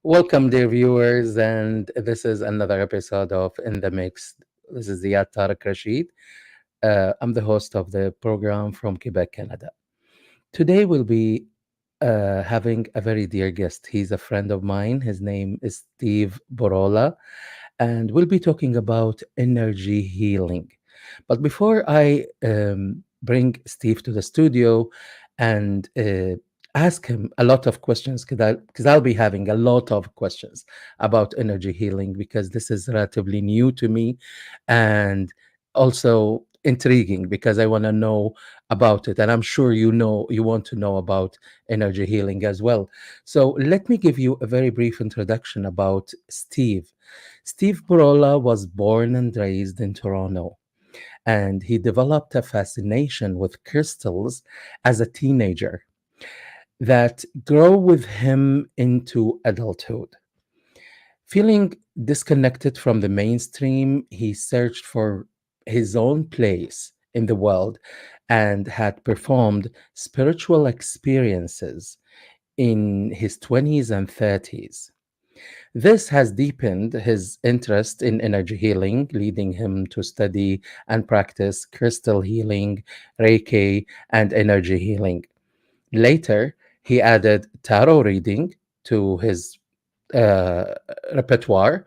Welcome, dear viewers, and this is another episode of In the Mix. This is Ziad Tariq Rashid. I'm the host of the program from Quebec, Canada. Today, we'll be having a very dear guest. He's a friend of mine. His name is Steve Burola, and we'll be talking about energy healing. But before I bring Steve to the studio and ask him a lot of questions, because I'll be having a lot of questions about energy healing because this is relatively new to me and also intriguing because I want to know about it. And I'm sure you want to know about energy healing as well. So let me give you a very brief introduction about Steve. Steve Burola was born and raised in Toronto, and he developed a fascination with crystals as a teenager that grew with him into adulthood. Feeling disconnected from the mainstream, he searched for his own place in the world and had performed spiritual experiences in his 20s and 30s. This has deepened his interest in energy healing, leading him to study and practice crystal healing, Reiki, and energy healing. Later, he added tarot reading to his uh, repertoire,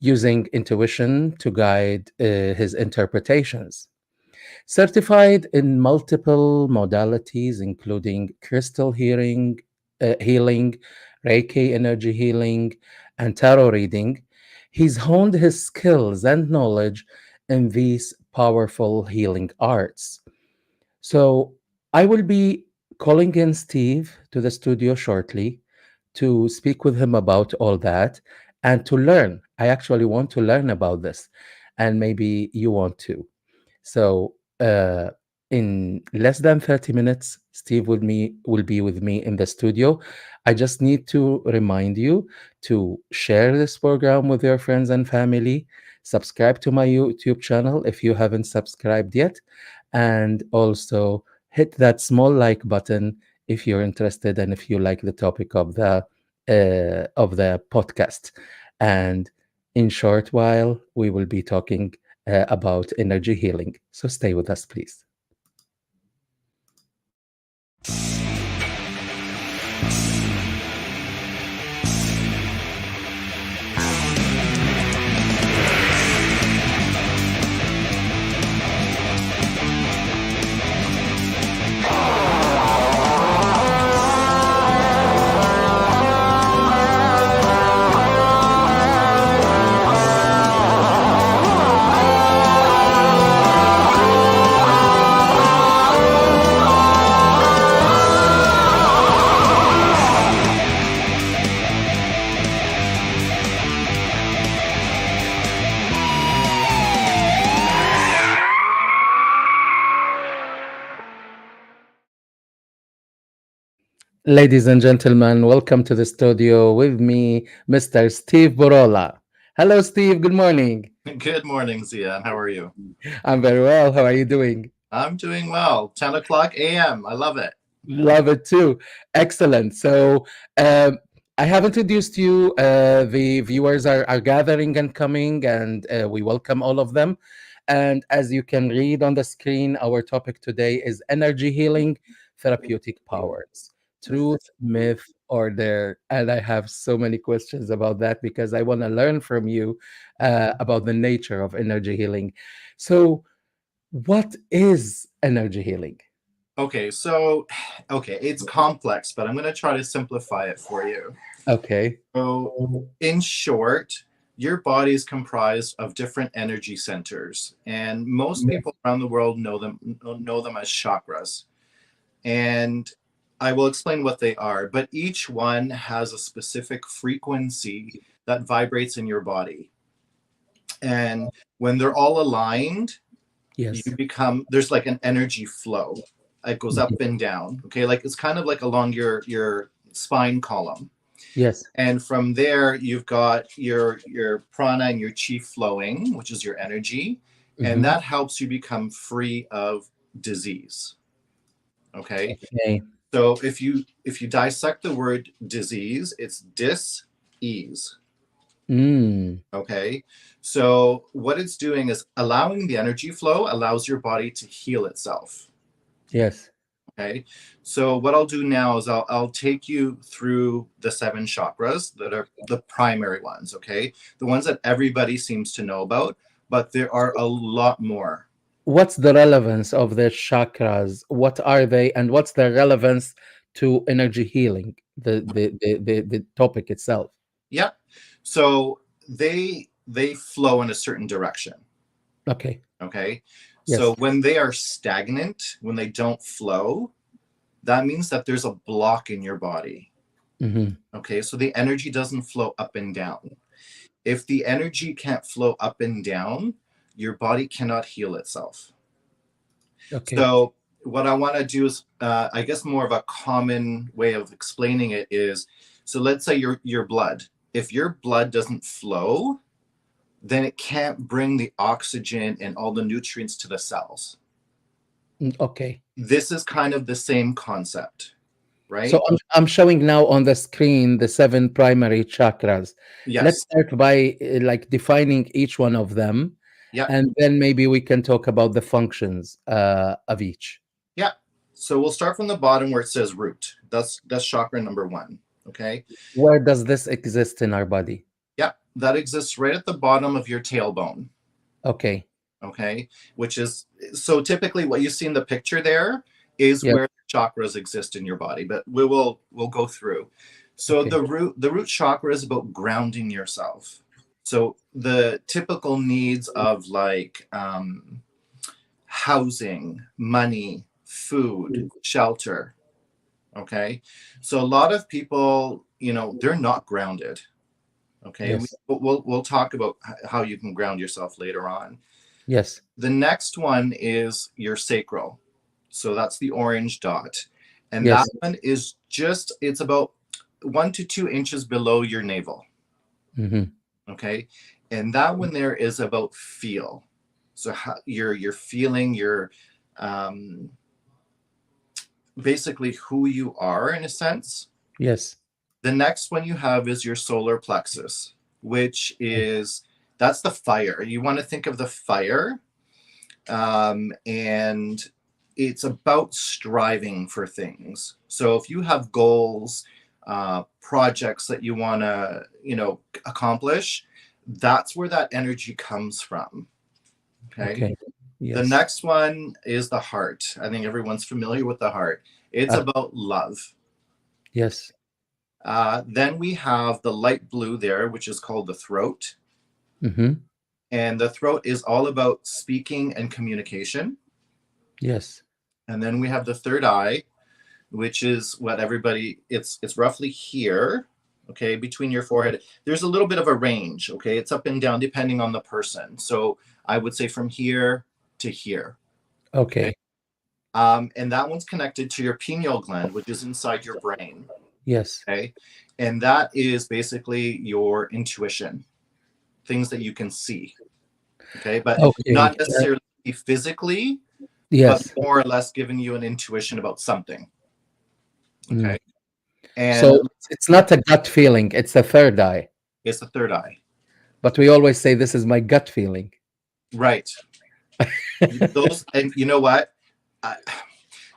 using intuition to guide his interpretations. Certified in multiple modalities, including crystal healing, Reiki energy healing, and tarot reading, he's honed his skills and knowledge in these powerful healing arts. So I will be calling in Steve to the studio shortly to speak with him about all that and to learn. I actually want to learn about this, and maybe you want to. So, in less than 30 minutes, Steve will be with me in the studio. I just need to remind you to share this program with your friends and family. Subscribe to my YouTube channel if you haven't subscribed yet, and also hit that small like button if you're interested and if you like the topic of the podcast. And in short while, we will be talking about energy healing. So stay with us, please. Ladies and gentlemen, welcome to the studio with me, Mr. Steve Burola. Hello, Steve. Good morning. Good morning, Zian. How are you? I'm very well. How are you doing? I'm doing well. 10 o'clock a.m. I love it. Love it too. Excellent. So, I have introduced you. The viewers are gathering and coming, and we welcome all of them. And as you can read on the screen, our topic today is energy healing, therapeutic powers, truth, myth, or dare. And I have so many questions about that because I want to learn from you about the nature of energy healing. So, what is energy healing? Okay, it's complex, but I'm going to try to simplify it for you. Okay. So, in short, your body is comprised of different energy centers, and most people around the world know them as chakras. And I will explain what they are, but each one has a specific frequency that vibrates in your body. And when they're all aligned, Yes. there's like an energy flow. It goes up and down. Okay, like it's kind of like along your spine column. Yes. And from there, you've got your prana and your chi flowing, which is your energy, and that helps you become free of disease. Okay. Okay. So if you dissect the word disease, it's dis ease. Mm. Okay. So what it's doing is allowing the energy flow allows your body to heal itself. Yes. Okay. So what I'll do now is I'll take you through the seven chakras that are the primary ones. Okay. The ones that everybody seems to know about, but there are a lot more. What's the relevance of the chakras? What are they, and what's the relevance to energy healing? The topic itself. Yeah. So they flow in a certain direction. Okay. Okay. So Yes. when they are stagnant, when they don't flow, that means that there's a block in your body. Hmm. Okay. So the energy doesn't flow up and down. If the energy can't flow up and down, your body cannot heal itself. Okay. So what I want to do is, I guess, more of a common way of explaining it is, so let's say your blood. If your blood doesn't flow, then it can't bring the oxygen and all the nutrients to the cells. Okay. This is kind of the same concept, So right? I'm showing now on the screen the seven primary chakras. Let's Yes. start by like defining each one of them, Yeah. and then maybe we can talk about the functions of each. Yeah. So we'll start from the bottom where it says root. That's chakra number one. Okay. Where does this exist in our body? Yeah. That exists right at the bottom of your tailbone. Okay. Okay. Which is so typically what you see in the picture there is Yeah. where chakras exist in your body, but we'll go through. So Okay. the root chakra is about grounding yourself. So the typical needs of like housing, money, food, shelter. Okay. So a lot of people, they're not grounded. Okay. Yes. We'll talk about how you can ground yourself later on. Yes. The next one is your sacral. So that's the orange dot. And that Yes. one is it's about 1 to 2 inches below your navel. Hmm. Okay. And that one there is about feel. So how you're feeling your um, basically who you are in a sense. Yes. The next one you have is your solar plexus, which is that's the fire. You want to think of the fire, and it's about striving for things. So if you have goals, projects that you want to, accomplish, that's where that energy comes from. Okay. Okay. The Yes. next one is the heart. I think everyone's familiar with the heart. It's Ah, about love. yes. Then we have the light blue there, which is called the throat. Hmm. And the throat is all about speaking and communication. Yes. And then we have the third eye, which is what it's roughly here, okay, between your forehead. There's a little bit of a range, okay? It's up and down depending on the person. So I would say from here to here. Okay. Okay. And that one's connected to your pineal gland, which is inside your brain. Yes. Okay. And that is basically your intuition, things that you can see. Okay. But Okay. not necessarily physically, but Yes. more or less giving you an intuition about something. Mm. Okay. And So it's not a gut feeling, it's a third eye. it's the third eye. But we always say this is my gut feeling. Right. Those, and you know what? I,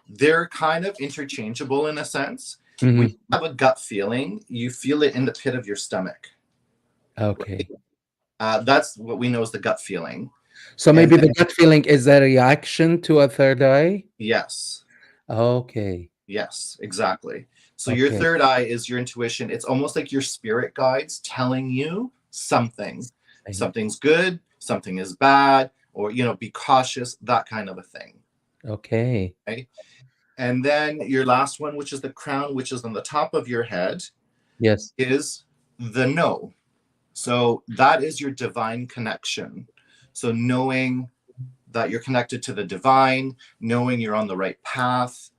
they're kind of interchangeable in a sense. When Hmm. you have a gut feeling, you feel it in the pit of your stomach. Okay. That's what we know as the gut feeling. So And maybe then, the gut feeling is a reaction to a third eye? yes, Okay. yes, exactly. So your Okay. third eye is your intuition. It's almost like your spirit guides telling you something. I- Something's good, something is bad, or be cautious, that kind of a thing. Okay. Okay. And then your last one, which is the crown, which is on the top of your head, Yes. is the know. So that is your divine connection. So knowing that you're connected to the divine, knowing you're on the right path,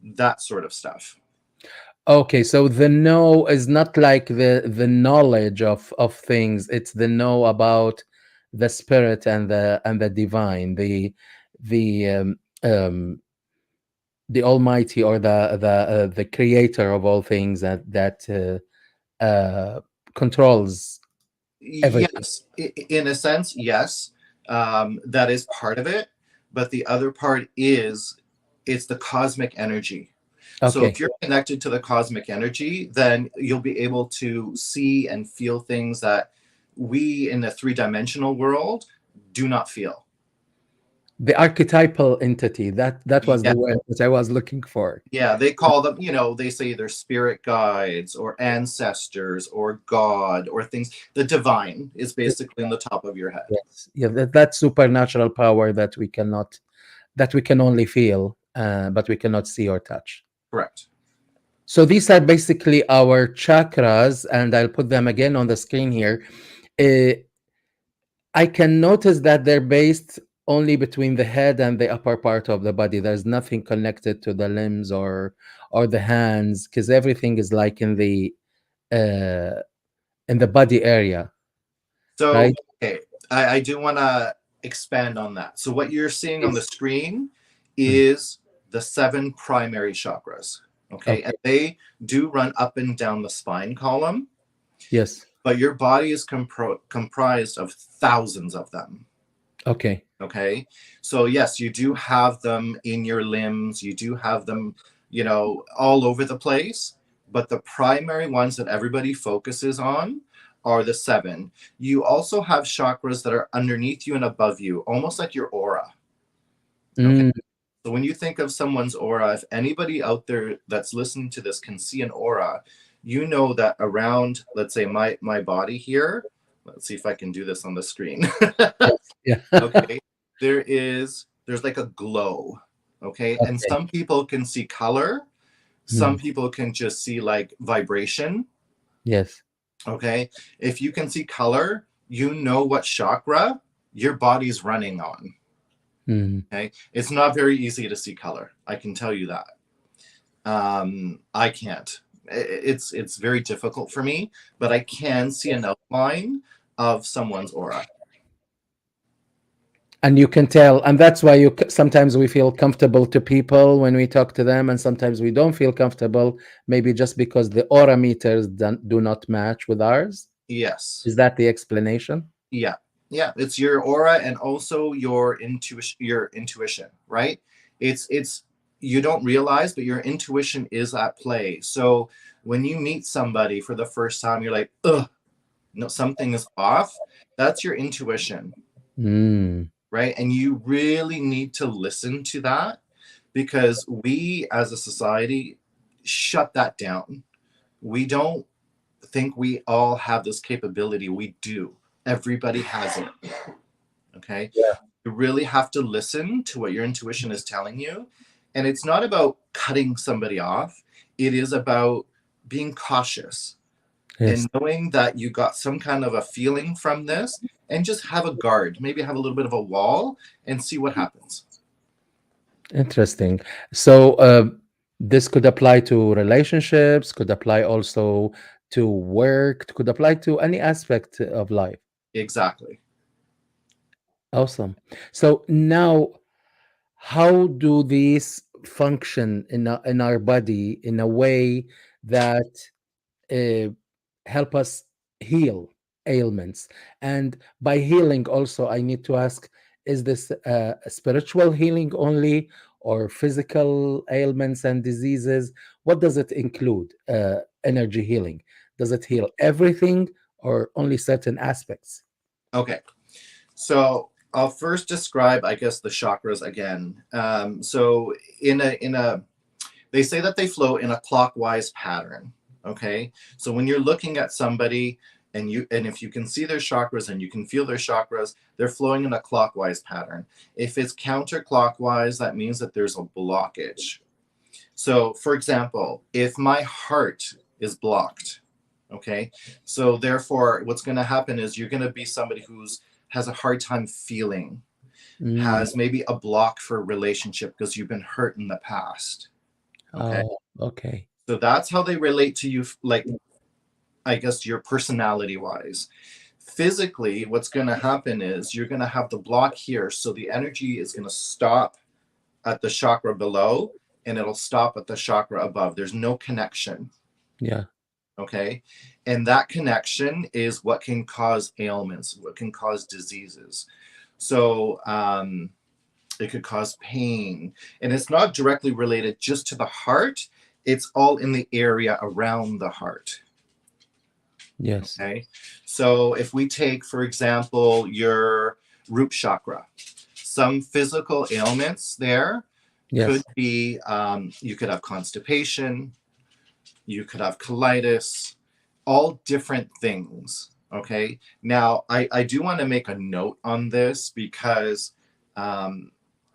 that sort of stuff. Okay, so the know is not like the knowledge of things. It's the know about the spirit and the divine, the the Almighty, or the creator of all things that controls everything. Yes, in a sense, yes, that is part of it. But the other part is it's the cosmic energy. So Okay. if you're connected to the cosmic energy, then you'll be able to see and feel things that we in the three-dimensional world do not feel. The archetypal entity, that was Yeah, the word that I was looking for. yeah, they call them, they say they're spirit guides or ancestors or God or things. The divine is basically in the top of your head. Yes. Yeah, that supernatural power that we can only feel, but we cannot see or touch. Correct. So these are basically our chakras, and I'll put them again on the screen here. Uh, I can notice that they're based only between the head and the upper part of the body. There's nothing connected to the limbs or the hands, because everything is like uh, in the body area, So, right? okay, I do want to expand on that. So, what you're seeing on the Please. screen Mm. is the seven primary chakras. Okay, and Okay. they do run up and down the spine column, Yes. but your body is comprised of thousands of them. Okay. Okay, so yes, you do have them in your limbs, you do have them, all over the place, but the primary ones that everybody focuses on are the seven. You also have chakras that are underneath you and above you, almost like your aura. Okay, Mm. so when you think of someone's aura, if anybody out there that's listening to this can see an aura, you know that around, let's say, my body here. Let's see if I can do this on the screen. Yes. Yeah. Okay, there's like a glow. Okay, and Okay. some people can see color, some Mm. people can just see like vibration. Yes. Okay, if you can see color, you know what chakra your body's running on. Mm. Okay, it's not very easy to see color, I can tell you that. I can't. It's very difficult for me, but I can see an outline of someone's aura. And you can tell, and that's why sometimes we feel comfortable to people when we talk to them, and sometimes we don't feel comfortable, maybe just because the aura meters do not match with ours. Yes. Is that the explanation? Yeah. Yeah, it's your aura and also your intuition, right? It's you don't realize, but your intuition is at play. So when you meet somebody for the first time, you're like, ugh, no, something is off. That's your intuition, Mm. right? And you really need to listen to that because we as a society shut that down. We don't think we all have this capability. We do. Everybody has it. Okay. Yeah. You really have to listen to what your intuition is telling you. And it's not about cutting somebody off, it is about being cautious Yes. and knowing that you got some kind of a feeling from this and just have a guard, maybe have a little bit of a wall and see what happens. Interesting. So this could apply to relationships, could apply also to work, could apply to any aspect of life. Exactly. Awesome. So now, how do these function in our body in a way that uh, help us heal ailments? And by healing, also, I need to ask: is this a spiritual healing only, or physical ailments and diseases? What does it include? Energy healing. Does it heal everything, or only certain aspects? Okay. So I'll first describe, I guess, the chakras again. So in a they say that they flow in a clockwise pattern. Okay, so when you're looking at somebody and if you can see their chakras and you can feel their chakras, they're flowing in a clockwise pattern. If it's counterclockwise, that means that there's a blockage. So for example, if my heart is blocked, okay, so therefore what's going to happen is you're going to be somebody who's has a hard time feeling, Mm. has maybe a block for a relationship because you've been hurt in the past. Okay, Oh, okay. so that's how they relate to you, like, I guess, your personality wise. Physically, what's going to happen is you're going to have the block here, so the energy is going to stop at the chakra below and it'll stop at the chakra above. There's no connection. Yeah. Okay. And that connection is what can cause ailments, what can cause diseases. So it could cause pain. And it's not directly related just to the heart, it's all in the area around the heart. Yes. Okay. So if we take, for example, your root chakra, some physical ailments there could Yes. be you could have constipation, you could have colitis, all different things. Okay. Now, I do want to make a note on this because um,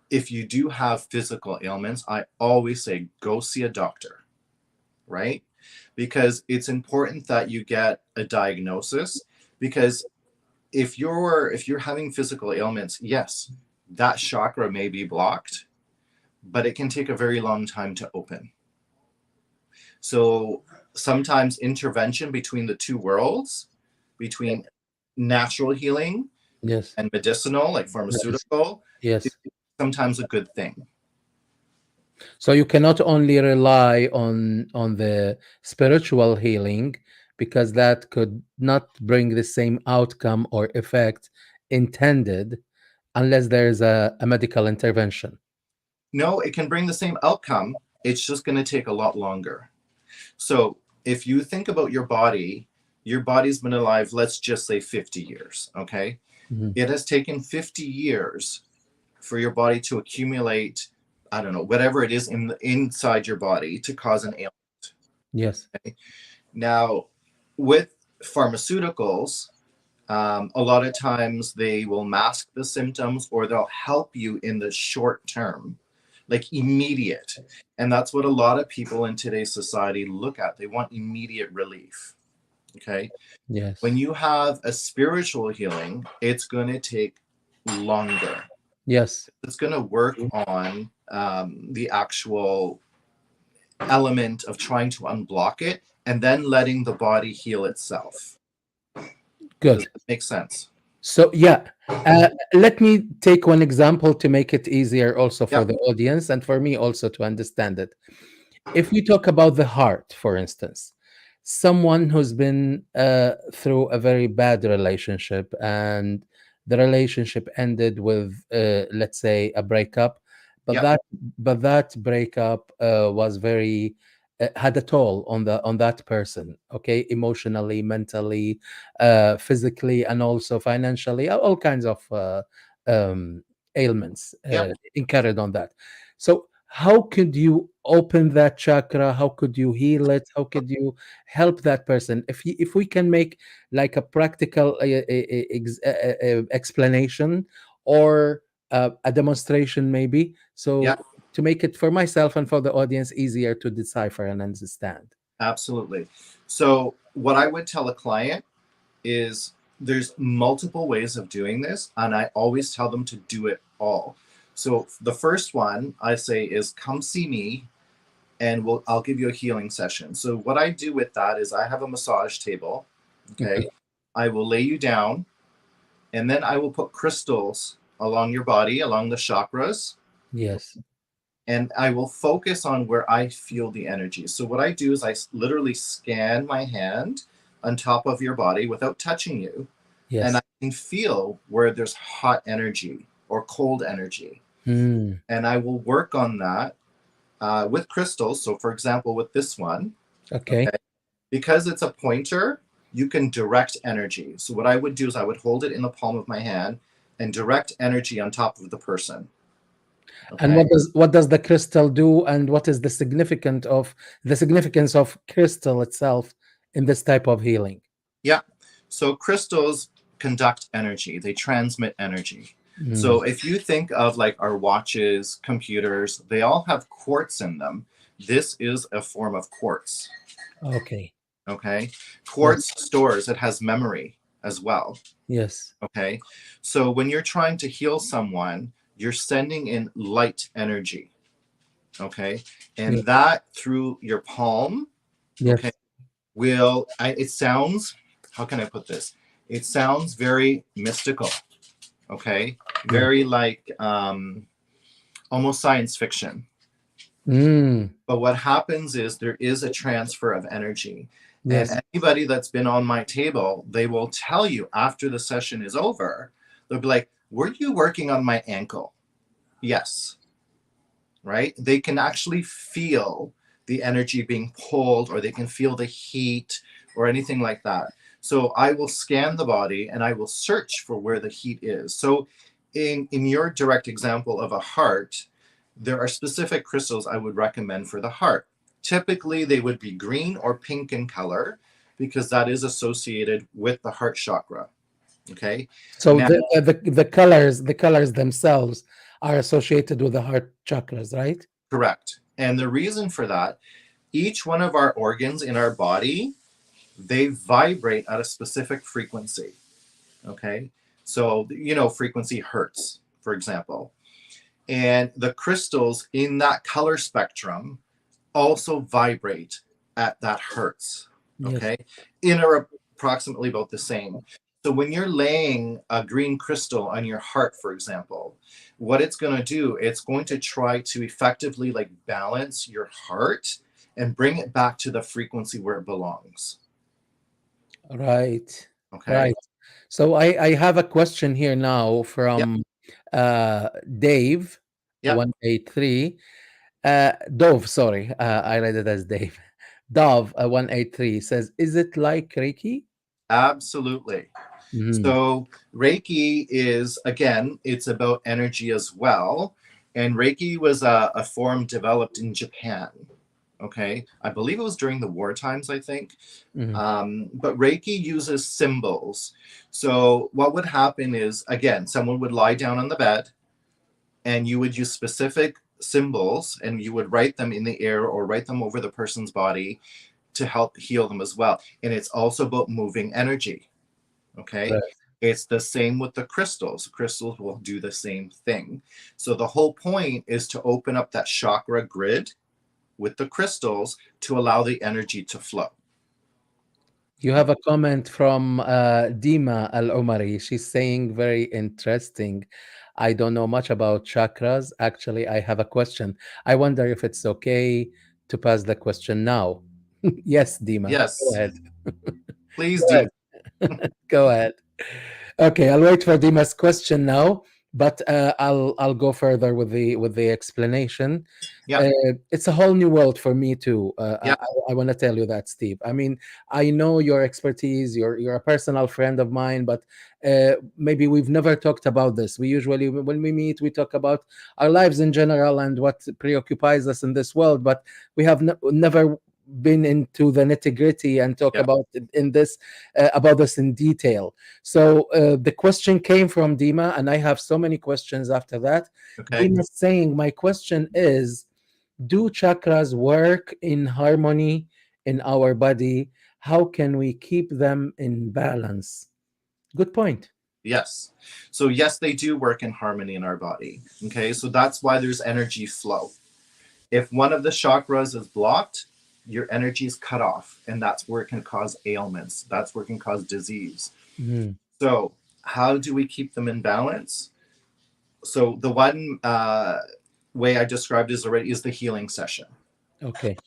if you do have physical ailments, I always say go see a doctor, right? Because it's important that you get a diagnosis. Because if you're having physical ailments, yes, that chakra may be blocked, but it can take a very long time to open. So sometimes intervention between the two worlds, between natural healing Yes. and medicinal, like Yes. pharmaceutical, is Yes. sometimes a good thing. So you cannot only rely on the spiritual healing, because that could not bring the same outcome or effect intended unless there is a medical intervention. No, it can bring the same outcome. It's just going to take a lot longer. So if you think about your body's been alive, let's just say 50 years, okay? Mhm. It has taken 50 years for your body to accumulate, I don't know, whatever it is inside your body to cause an ailment. Yes. Okay? Now, with pharmaceuticals, a lot of times they will mask the symptoms or they'll help you in the short term, like immediate. And that's what a lot of people in today's society look at. They want immediate relief. Okay. When Yes. you have a spiritual healing, it's going to take longer. Yes. It's going to work on the actual element of trying to unblock it and then letting the body heal itself. Does Good. that make sense? So, yeah, let me take one example to make it easier also Yeah. for the audience and for me also to understand it. If we talk about the heart, for instance, someone who's been through a very bad relationship, and the relationship ended with, let's say, a breakup, but Yeah. that breakup was very had a toll on that person. Okay, emotionally, mentally, physically, and also financially, all kinds of um, ailments Yeah. incurred on that. So how could you open that chakra? How could you heal it? How could you help that person? If we can make like a practical explanation, or a demonstration maybe, Yeah. so to make it for myself and for the audience easier to decipher and understand. Absolutely. So, what I would tell a client is there's multiple ways of doing this, and I always tell them to do it all. So, the first one I say is come see me and I'll give you a healing session. So, what I do with that is I have a massage table. Okay. Okay. I will lay you down and then I will put crystals along your body, along the chakras, Yes. and I will focus on where I feel the energy. So what I do is I literally scan my hand on top of your body without touching you, and I Yes. can feel where there's hot energy or cold energy, Mm. and I will work on that with crystals. So for example, with this one, Okay. okay, because it's a pointer, you can direct energy. So what I would do is I would hold it in the palm of my hand and direct energy on top of the person. And Okay. what does the crystal do, and what is the significance of crystal itself in this type of healing? Yeah. So crystals conduct energy, they transmit energy. Mm. So if you think of like our watches, computers, they all have quartz in them. This is a form of quartz. Okay. Okay. Yes. Quartz stores, it has memory as well. Yes. Okay. So when you're trying to heal someone, you're sending in light energy. Okay. Yes. And that through your palm, okay, Yes. it sounds, how can I put this? It sounds very mystical, okay? Yeah. Very like almost science fiction. Mm. But what happens is there is a transfer of energy. Yes. And anybody that's been on my table, they will tell you after the session is over, they'll be like, were you working on my ankle? Yes. Right? They can actually feel the energy being pulled, or they can feel the heat or anything like that. So I will scan the body and I will search for where the heat is. So in your direct example of a heart, there are specific crystals I would recommend for the heart. Typically, they would be green or pink in color because that is associated with the heart chakra. Okay. So Now, the colors themselves are associated with the heart chakras, right? correct. And the reason for that, each one of our organs in our body, they vibrate at a specific frequency. Okay. So, frequency hertz, for example. And the crystals in that color spectrum also vibrate at that hertz. Yes. Okay. In a approximately about the same. So when you're laying a green crystal on your heart, for example, what it's going to do, it's going to try to effectively like balance your heart and bring it back to the frequency where it belongs. Right. Okay. Right. So I have a question here now Yep. from Dave Yep. 183. Dove, sorry. I read it as Dave. Dove 183 says, is it like Reiki? Absolutely. Mhm. So Reiki is, again, it's about energy as well. And Reiki was a form developed in Japan. Okay. I believe it was during the war times, I think. Mhm. But Reiki uses symbols. So what would happen is, again, someone would lie down on the bed and you would use specific symbols and you would write them in the air or write them over the person's body to help heal them as well. And it's also about moving energy. Okay. Right. It's the same with the crystals. Crystals will do the same thing. So the whole point is to open up that chakra grid with the crystals to allow the energy to flow. You have a comment from Dima Al Omari. She's saying, very interesting. I don't know much about chakras. Actually, I have a question. I wonder if it's okay to pass the question now. Yes, Dima. Go Yes, ahead. please Go do. ahead. Go ahead. Okay, I'll wait for Dima's question now, but I'll go further with the explanation. Yeah, It's a whole new world for me too. yeah, I want to tell you that, Steve. I mean, I know your expertise. You're a personal friend of mine, but maybe we've never talked about this. We usually, when we meet, we talk about our lives in general and what preoccupies us in this world, but we have never been into the nitty gritty and talk yeah. about this in detail. So the question came from Dima, and I have so many questions after that. Okay. Dima saying, my question is, do chakras work in harmony in our body? How can we keep them in balance? Good point. Yes. So, yes, they do work in harmony in our body. Okay. So, that's why there's energy flow. If one of the chakras is blocked, your energy is cut off, and that's where it can cause ailments. That's where it can cause disease. Mhm. So, how do we keep them in balance? So, the one way I described is the healing session. Okay.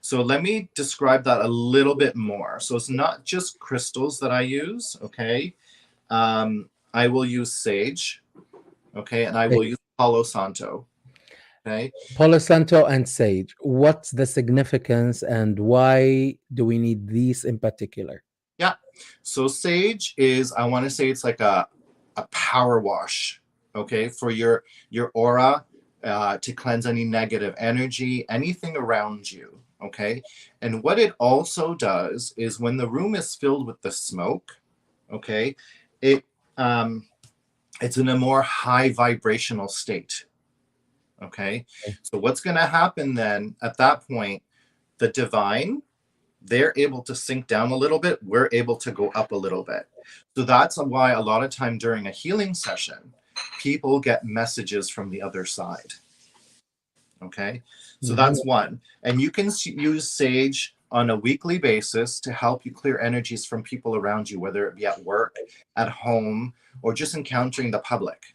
So, let me describe that a little bit more. So, it's not just crystals that I use. Okay. I will use sage. Okay. And I Okay. will use Palo Santo. Okay. Palo Santo and sage. What's the significance and why do we need these in particular? Yeah. So sage is, I want to say it's like a power wash, okay, for your aura, to cleanse any negative energy, anything around you, okay. And what it also does is when the room is filled with the smoke, okay, it it's in a more high vibrational state, okay. Okay. So what's going to happen then at that point? The divine, they're able to sink down a little bit, we're able to go up a little bit. So that's why a lot of time during a healing session, people get messages from the other side. Okay. So Mhm. that's one. And you can use sage on a weekly basis to help you clear energies from people around you, whether it be at work, at home, or just encountering the public.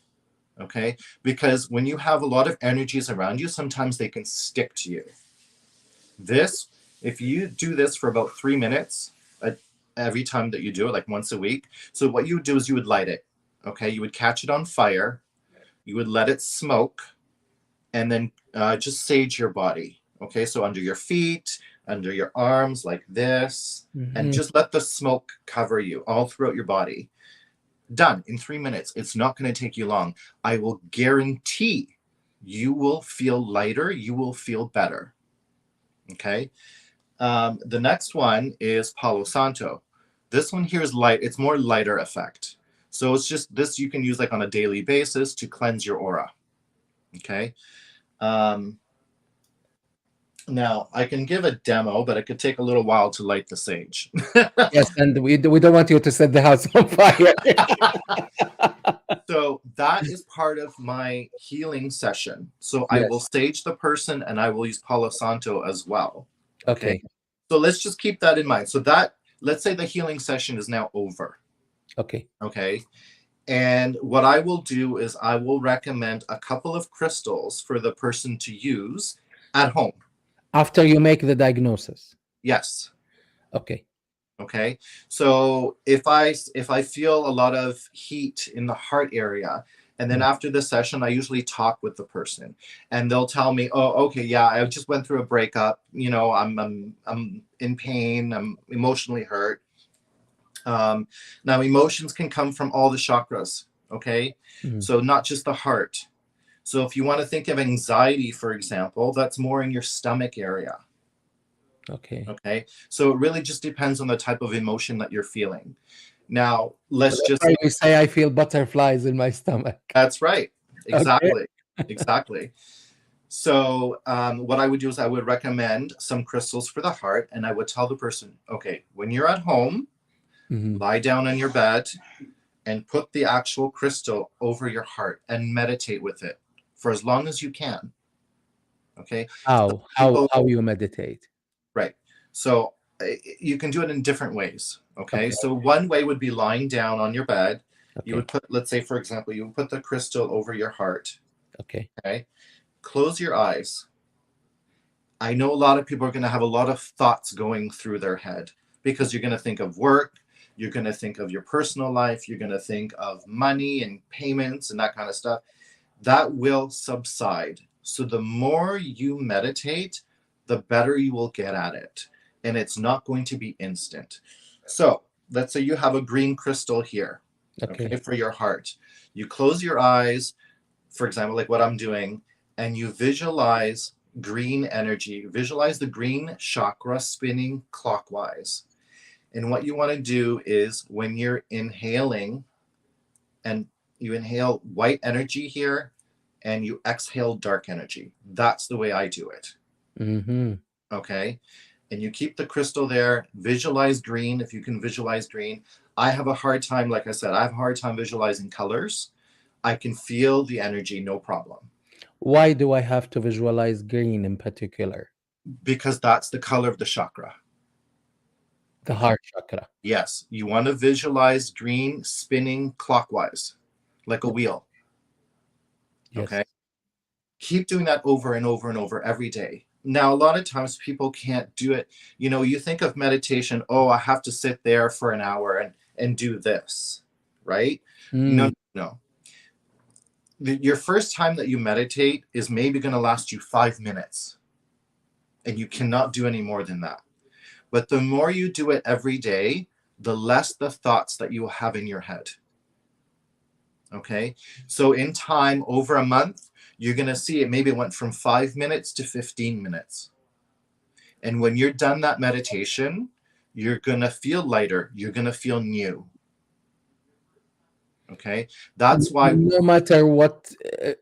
Okay. Because when you have a lot of energies around you, sometimes they can stick to you. This If you do this for about 3 minutes every time that you do it, like once a week, so what you would do is you would light it. Okay, you would catch it on fire, you would let it smoke, and then just sage your body. Okay, so under your feet, under your arms, like this, and Hmm. just let the smoke cover you all throughout your body. Done in 3 minutes. It's not going to take you long. I will guarantee you will feel lighter, you will feel better. Okay. The next one is Palo Santo. This one here is light, it's more lighter effect. So it's just this you can use like on a daily basis to cleanse your aura. Okay. Um, Now I can give a demo, but it could take a little while to light the sage. Yes, and we don't want you to set the house on fire. So that is part of my healing session. So I will Yes. sage the person and I will use Palo Santo as well. Okay. Okay. So let's just keep that in mind. So that, let's say the healing session is now over. Okay. Okay. And what I will do is I will recommend a couple of crystals for the person to use at home. After you make the diagnosis. Yes. Okay. Okay. So if I feel a lot of heat in the heart area, and then Mm. after the session, I usually talk with the person, and they'll tell me, "Oh, okay, yeah, I just went through a breakup. I'm in pain. I'm emotionally hurt." Now, emotions can come from all the chakras. Okay, Mm. so not just the heart. So if you want to think of anxiety, for example, that's more in your stomach area. Okay. Okay, so it really just depends on the type of emotion that you're feeling. Now, So let's that's just, why we say I feel butterflies in my stomach. that's right. Okay. Exactly. Exactly. So, what I would do is I would recommend some crystals for the heart, and I would tell the person, okay, when you're at home, Mhm. lie down on your bed and put the actual crystal over your heart and meditate with it for as long as you can. Okay. Some How? How people, how you meditate? right. So, you can do it in different ways. Okay. Okay. So, one way would be lying down on your bed. You Okay. would put, let's say, for example, you would put the crystal over your heart. Okay. Okay. Close your eyes. I know a lot of people are going to have a lot of thoughts going through their head because you're going to think of work, you're going to think of your personal life, you're going to think of money and payments and that kind of stuff. That will subside. So the more you meditate, the better you will get at it. And it's not going to be instant. So let's say you have a green crystal here, okay, Okay. for your heart. You close your eyes, for example, like what I'm doing, and you visualize green energy, visualize the green chakra spinning clockwise. And what you want to do is when you're inhaling, and you inhale white energy here and you exhale dark energy. That's the way I do it. Mhm. Okay. And you keep the crystal there, visualize green if you can visualize green. I have a hard time, like I said, I have a hard time visualizing colors. I can feel the energy, no problem, Why do I have to visualize green in particular? because that's the color of the chakra. The Okay. heart chakra. Yes. You want to visualize green spinning clockwise, like a Okay. wheel. Yes. Okay. Keep doing that over and over and over every day. Now, a lot of times people can't do it. You think of meditation, oh, I have to sit there for an hour and do this, right? No, Mm. no. Your first time that you meditate is maybe going to last you 5 minutes, and you cannot do any more than that. But the more you do it every day, the less the thoughts that you will have in your head. Okay. So in time, over a month, you're going to see it maybe went from 5 minutes to 15 minutes. And when you're done that meditation, you're going to feel lighter. You're going to feel new. Okay. That's why, No matter what,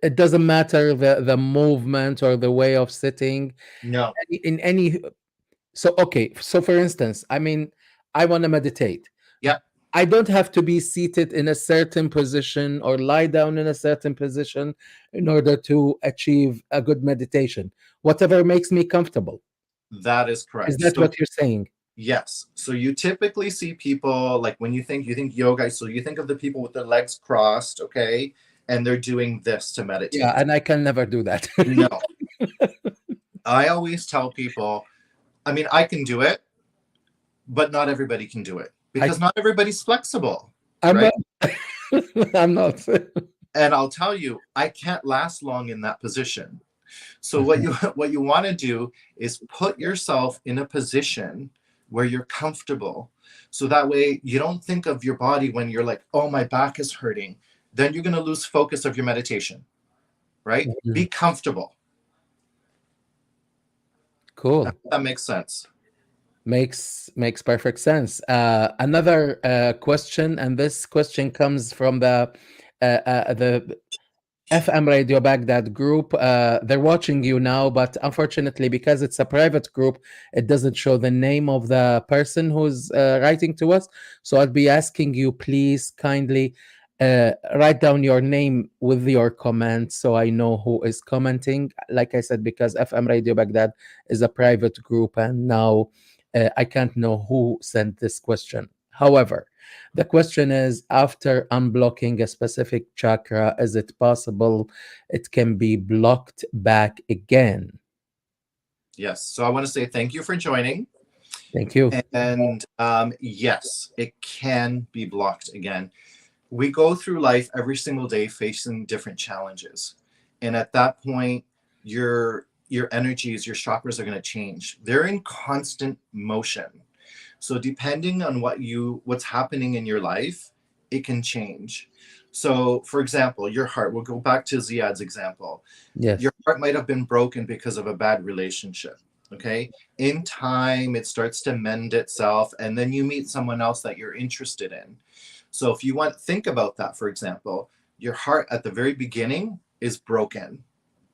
it doesn't matter the movement or the way of sitting no, in any. So okay, so for instance, I mean, I want to meditate. yeah, I don't have to be seated in a certain position or lie down in a certain position in order to achieve a good meditation. Whatever makes me comfortable. that is Is correct. that So, what you're saying? yes. So you typically see people like when you think yoga, so you think of the people with their legs crossed, okay, and they're doing this to Yeah, meditate. and I can never do that. No, I always tell people I mean, I can do it, but not everybody can do it I because not everybody's flexible, I'm right? not. I'm not. And I'll tell you, I can't last long in that position. So what Mhm. you what you want to do is put yourself in a position where you're comfortable. So that way you don't think of your body when you're like, "Oh, my back is hurting." Then you're going to lose focus of your meditation, right? Be Mhm. comfortable. Cool. That makes sense. Makes perfect sense. Another question, and this question comes from the FM Radio Baghdad group. They're watching you now, but unfortunately, because it's a private group, it doesn't show the name of the person who's writing to us. So I'd be asking you, please kindly write down your name with your comment so I know who is commenting. Like I said, because FM Radio Baghdad is a private group, and now I can't know who sent this question. However, the question is, after unblocking a specific chakra, is it possible it can be blocked back again? Yes. So I want to say thank you for joining. Thank you. And yes, it can be blocked again. We go through life every single day facing different challenges. And at that point, your energies, your chakras are going to change. They're in constant motion. So depending on what's happening in your life, it can change. So for example, your heart, we'll go back to Ziad's example. Your Yes. heart might have been broken because of a bad relationship. Okay. In time, it starts to mend itself, and then you meet someone else that you're interested in. So if you think about that, for example, your heart at the very beginning is broken.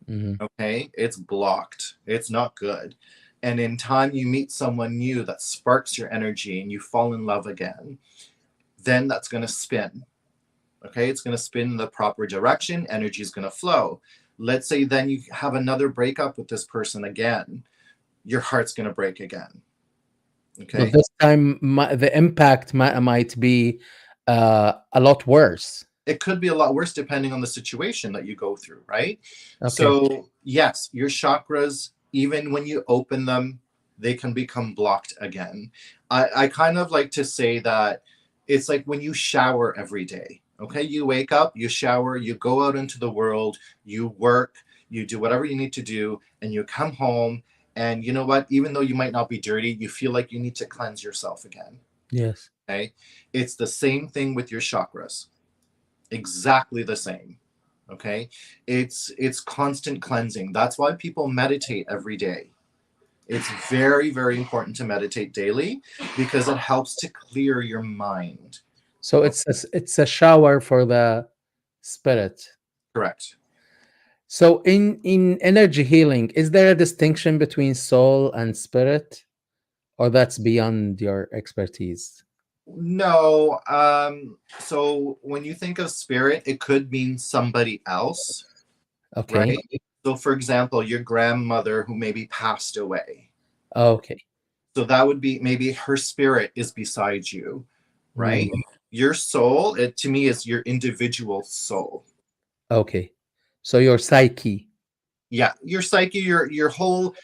Mhm. Okay. It's blocked. It's not good. And in time, you meet someone new that sparks your energy and you fall in love again. Then that's going to spin. Okay, it's going to spin in the proper direction, energy is going to flow. Let's say then you have another breakup with this person again, your heart's going to break again. But Okay, this time, the impact might be a lot worse. it could be a lot worse depending on the situation that you go through, right? Okay. So yes, your chakras, even when you open them, they can become blocked again. I kind of like to say that it's like when you shower every day. Okay, you wake up, you shower, you go out into the world, you work, you do whatever you need to do, and you come home. And you know what? Even though you might not be dirty, you feel like you need to cleanse yourself again. Yes. Okay, it's the same thing with your chakras, exactly the same. Okay, it's constant cleansing. That's why people meditate every day. It's very, very important to meditate daily because it helps to clear your mind. So Okay, it's a shower for the spirit. correct. So in energy healing, is there a distinction between soul and spirit, or that's beyond your expertise? No, so when you think of spirit, it could mean somebody else, Okay. right? So for example, your grandmother who maybe passed away. Okay. So that would be maybe her spirit is beside you, Mm, right? Your soul, it to me is your individual soul. okay. So your psyche, Yeah, your psyche, your whole.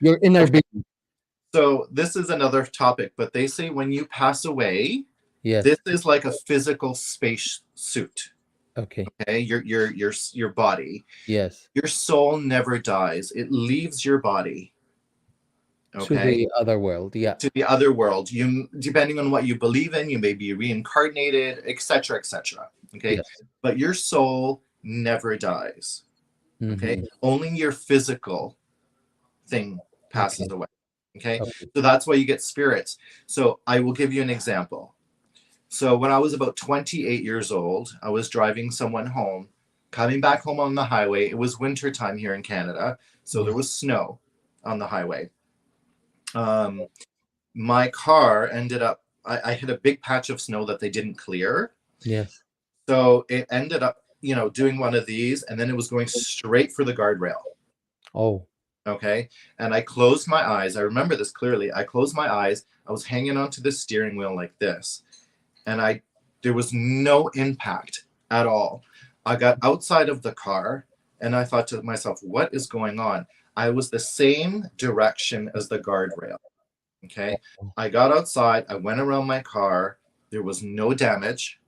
your inner Okay, being. so this is another topic, but they say when you pass away, this Yes. is like a physical space suit. Okay. Okay, your body, Yes. your soul never dies. It leaves your body. To Okay, the other world. Yeah. to the other world. You, depending on what you believe in, you may be reincarnated, etc., etc. Okay, Yes. but your soul never dies. Okay, Hmm. only your physical thing passes Okay. away. Okay, Okay. so that's why you get spirits. So I will give you an example. So when I was about 28 years old, I was driving someone home, coming back home on the highway. It was winter time here in Canada, so Yeah. there was snow on the highway. Um, my car ended up, I hit a big patch of snow that they didn't clear. Yes. So it ended up, doing one of these, and then it was going straight for the guardrail. Oh. Okay. And I closed my eyes. I remember this clearly. I closed my eyes. I was hanging onto the steering wheel like this. And there was no impact at all. I got outside of the car and I thought to myself, what is going on? I was the same direction as the guardrail. Okay. I got outside, I went around my car, there was no damage.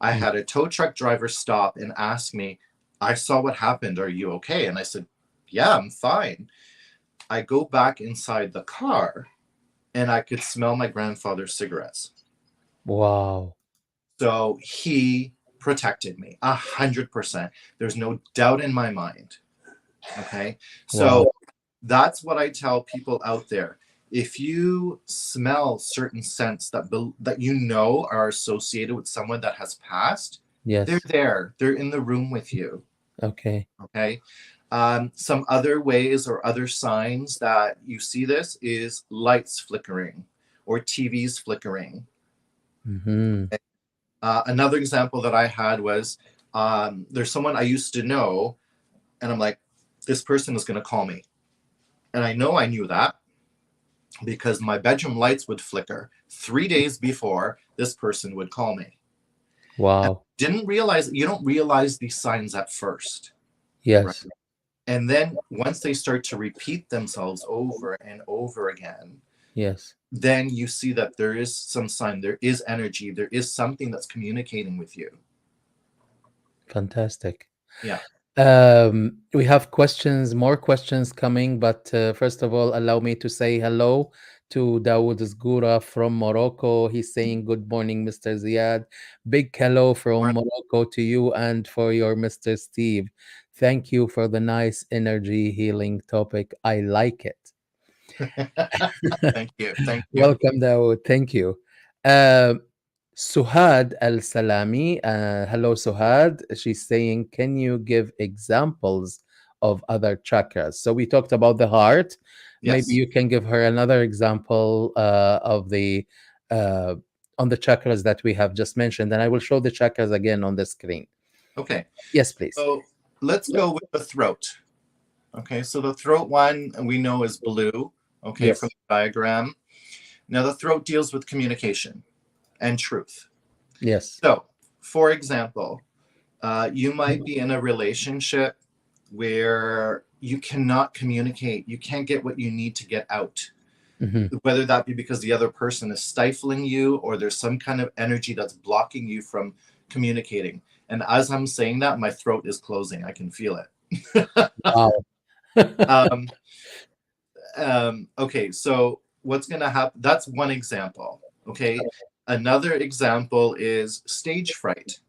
I Mm. had a tow truck driver stop and ask me, I saw what happened. Are you okay? And I said, yeah, I'm fine. I go back inside the car and I could smell my grandfather's cigarettes. Wow. So he protected me 100%. There's no doubt in my mind. Okay. Wow. So that's what I tell people out there. If you smell certain scents that you know are associated with someone that has passed, they're Yes. there. They're in the room with you. Okay. Okay. Some other ways or other signs that you see this is lights flickering or TVs flickering. Mm-hmm. Another example that I had was there's someone I used to know, and I'm like, this person is going to call me. And I knew that because my bedroom lights would flicker 3 days before this person would call me. And Wow. didn't realize, you don't realize these signs at first, right? Yes. And then once they start to repeat themselves over and over again, Yes. then you see that there is some sign, there is energy, there is something that's communicating with you. Fantastic. Yeah. We have questions, more questions coming, but first of all, allow me to say hello to Dawood Zgoura from Morocco. He's saying, good morning, Mr. Ziad. Big hello from Morocco to you and for your Mr. Steve. Thank you for the nice energy healing topic. I like it. Thank you. Thank you. Welcome, Dawood. Thank you. Uh, Suhad Al Salami. Hello, Suhad. She's saying, can you give examples of other chakras? So we talked about the heart. Maybe Yes. you can give her another example of the uh, on the chakras that we have just mentioned, and I will show the chakras again on the screen. Okay. Yes, please. So let's go with the throat. Okay. So the throat one we know is blue. Okay. From Yes. the diagram. Now the throat deals with communication and truth. Yes. So, for example, you might be in a relationship where you cannot communicate. You can't get what you need to get out, Hmm. whether that be because the other person is stifling you or there's some kind of energy that's blocking you from communicating. And as I'm saying that, my throat is closing. I can feel it. Wow. um, okay, so what's going to happen? That's one example. Okay. Another example is stage fright.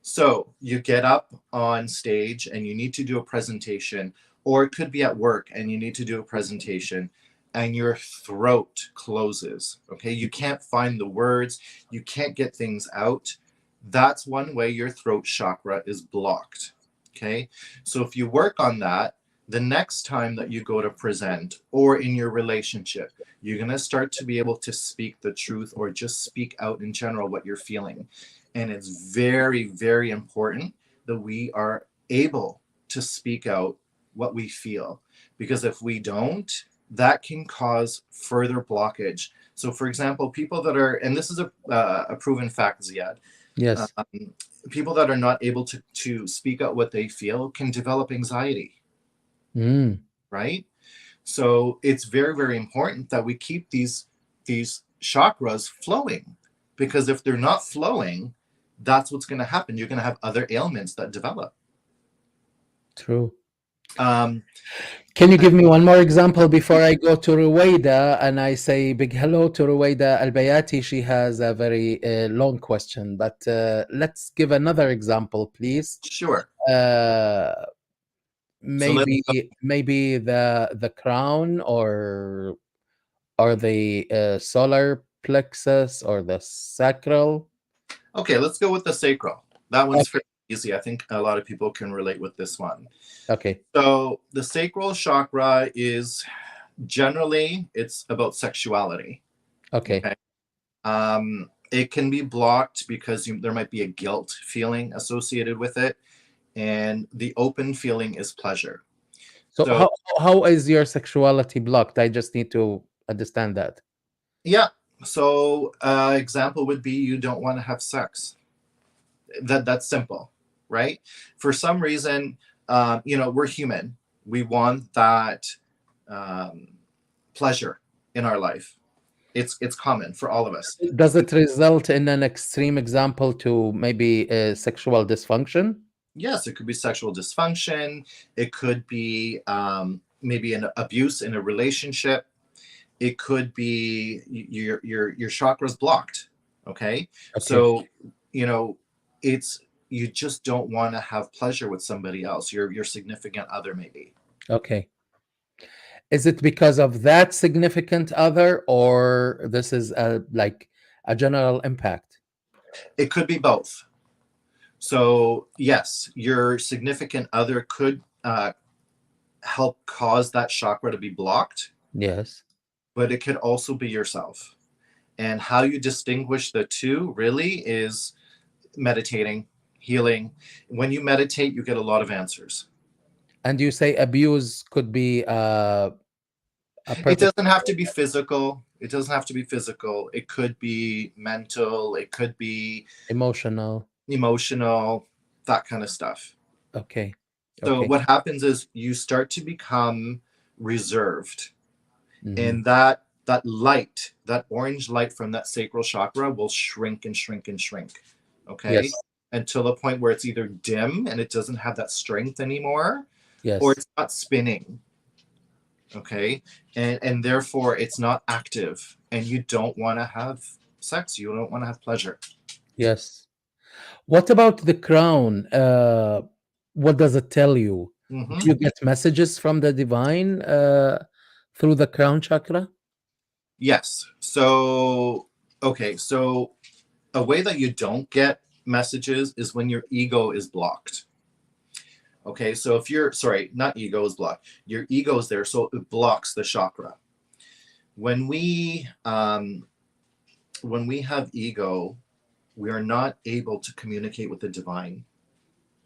So you get up on stage and you need to do a presentation, or it could be at work and you need to do a presentation and your throat closes. Okay. You can't find the words, you can't get things out. That's one way your throat chakra is blocked. Okay. So if you work on that, the next time that you go to present or in your relationship, you're going to start to be able to speak the truth or just speak out in general what you're feeling. And it's very, very important that we are able to speak out what we feel. Because if we don't, that can cause further blockage. So, for example, people that are, and this is a proven fact, Ziad, Yes. um, people that are not able to speak out what they feel can develop anxiety, Mm, right? So it's very, very important that we keep these chakras flowing, because if they're not flowing, that's what's going to happen. You're going to have other ailments that develop. true. Um, Can you give me one more example before I go to Ruwaida and I say big hello to Ruwaida Al Bayati? She has a very long question, but let's give another example, please. sure. Uh, So let's maybe the crown or the solar plexus or the sacral. okay. Let's go with the sacral. That one's Okay, fairly easy. I think a lot of people can relate with this one. okay, So the sacral chakra is generally it's about sexuality. okay. Okay. It can be blocked because there might be a guilt feeling associated with it, and the open feeling is pleasure. So So how is your sexuality blocked? I just need to understand that. yeah. So example would be you don't want to have sex. That's simple, right? For some reason, we're human. We want that. um, pleasure in our life. It's common for all of us. Does it result in an extreme example to maybe sexual dysfunction? Yes, it could be sexual dysfunction. It could be maybe an abuse in a relationship. It could be your chakras blocked. Okay, Okay. so you know it's you just don't want to have pleasure with somebody else. Your significant other maybe. Okay. Is it because of that significant other, or this is like a general impact? It could be both. So yes, your significant other could help cause that chakra to be blocked, Yes. but it could also be yourself. And how you distinguish the two really is meditating, healing. When you meditate, you get a lot of answers. And you say abuse could be a It perfect doesn't have to be physical. It doesn't have to be physical. It could be mental. It could be emotional. emotional, that kind of stuff. Okay. So Okay. what happens is you start to become reserved, Hmm. and that light, that orange light from that sacral chakra will shrink and shrink and shrink. Okay, Yes. until the point where it's either dim and it doesn't have that strength anymore, or Yes. it's not spinning. Okay, and therefore it's not active, and you don't want to have sex. You don't want to have pleasure. Yes. What about the crown? What does it tell you? Do Hmm. you get messages from the divine through the crown chakra? Yes. So okay, so a way that you don't get messages is when your ego is blocked. Okay, so if you're sorry, not ego is blocked. Your ego is there, so it blocks the chakra. When we have ego, we are not able to communicate with the divine.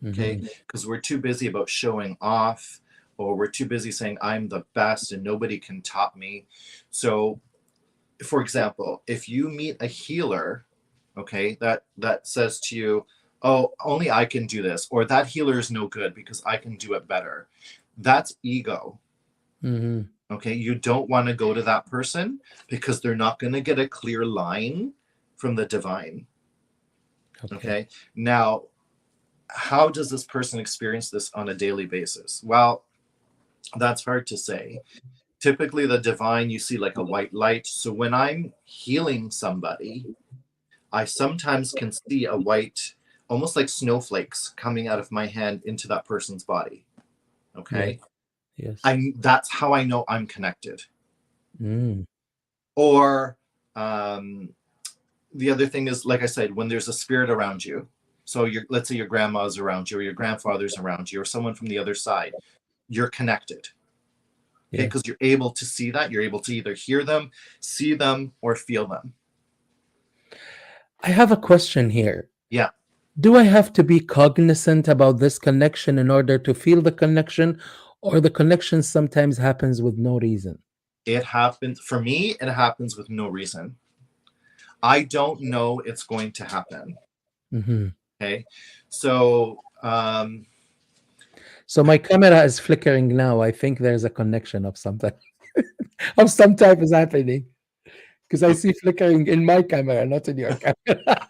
Okay, Hmm. because we're too busy about showing off, or we're too busy saying I'm the best and nobody can top me. So, for example, if you meet a healer, okay, that says to you, oh, only I can do this, or that healer is no good because I can do it better, that's ego. Hmm. Okay, you don't want to go to that person because they're not going to get a clear line from the divine. Okay. Okay, now how does this person experience this on a daily basis? Well, that's hard to say. Typically the divine, you see like a white light. So when I'm healing somebody, I sometimes can see a white, almost like snowflakes coming out of my hand into that person's body. Yes. Okay. Yes. I That's how I know I'm connected. Mm. Or the other thing is, like I said, when there's a spirit around you. So let's say your grandma's around you, or your grandfather's around you, or someone from the other side, you're connected. Okay, Yes. because you're able to see that. You're able to either hear them, see them, or feel them. I have a question here. Yeah, Do I have to be cognizant about this connection in order to feel the connection, or the connection sometimes happens with no reason? it happens. For me, it happens with no reason. I don't know it's going to happen. Hmm. Okay. So, So my camera is flickering now. I think there's a connection of something of some type is happening because I see flickering in my camera, not in your camera.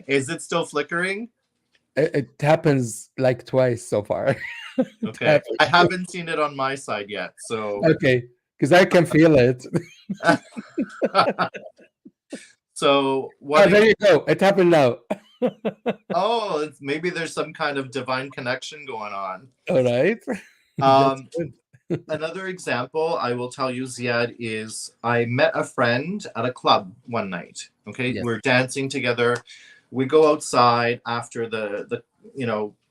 is it still flickering? It happens like twice so far. It Okay. happened. I haven't seen it on my side yet. So, Okay, because I can feel it. so Oh, what? there you go. It happened now. Oh, maybe there's some kind of divine connection going on. All right. That's Um, good. Another example I will tell you, Ziad, is I met a friend at a club one night. Okay, Yes. we're dancing together. We go outside after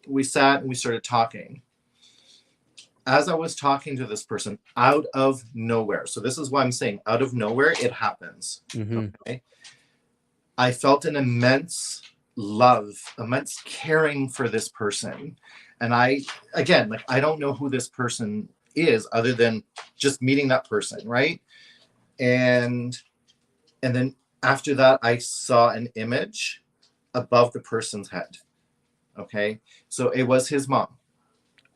we sat and we started talking. As I was talking to this person, out of nowhere. So this is why I'm saying out of nowhere it happens. Hmm. Okay, I felt an immense love, immense caring for this person. And again, like, I don't know who this person is other than just meeting that person, right? And and then after that, I saw an image above the person's head. Okay. So it was his mom.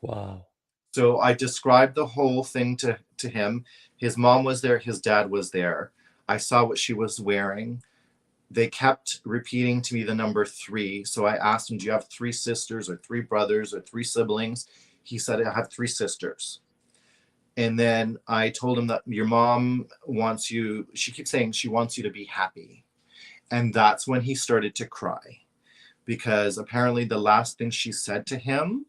Wow. So I described the whole thing to him. His mom was there, his dad was there. I saw what she was wearing. They kept repeating to me the number three. So I asked him, do you have three sisters or three brothers or three siblings? He said, I have three sisters. And then I told him that your mom wants you, she keeps saying she wants you to be happy. And that's when he started to cry, because apparently the last thing she said to him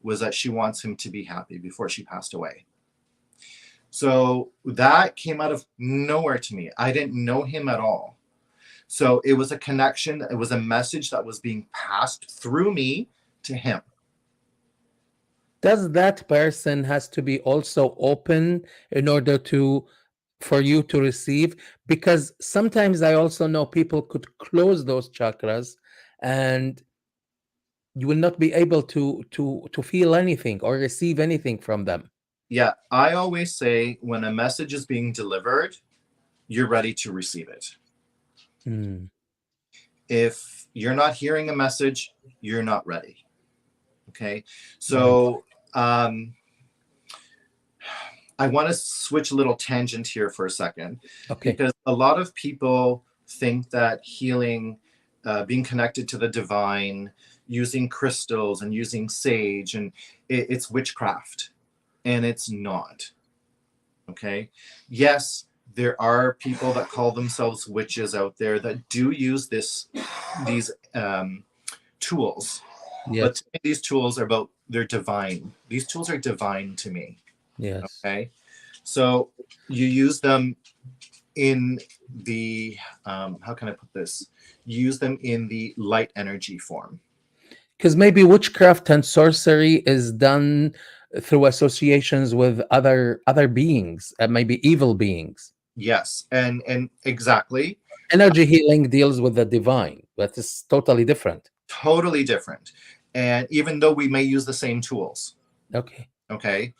was that she wants him to be happy before she passed away. So that came out of nowhere to me. I didn't know him at all. So it was a connection, it was a message that was being passed through me to him. Does that person has to be also open in order to for you to receive? Because sometimes I also know people could close those chakras and you will not be able to feel anything or receive anything from them. Yeah, I always say when a message is being delivered, you're ready to receive it. Mm, If you're not hearing a message, you're not ready. Okay. right. So I want to switch a little tangent here for a second, Okay. because a lot of people think that healing, being connected to the divine, using crystals and using sage, and it's witchcraft, and it's not. Okay. Yes, there are people that call themselves witches out there that do use these tools, but to Yes. me, these tools are about, they're divine. These tools are divine to me. Yes. Okay. So you use them in the, how can I put this? You use them in the light energy form. Because maybe witchcraft and sorcery is done through associations with other beings, maybe evil beings. Yes. And exactly. Energy healing deals with the divine, but it's totally different. Totally different. And even though we may use the same tools, Okay. okay,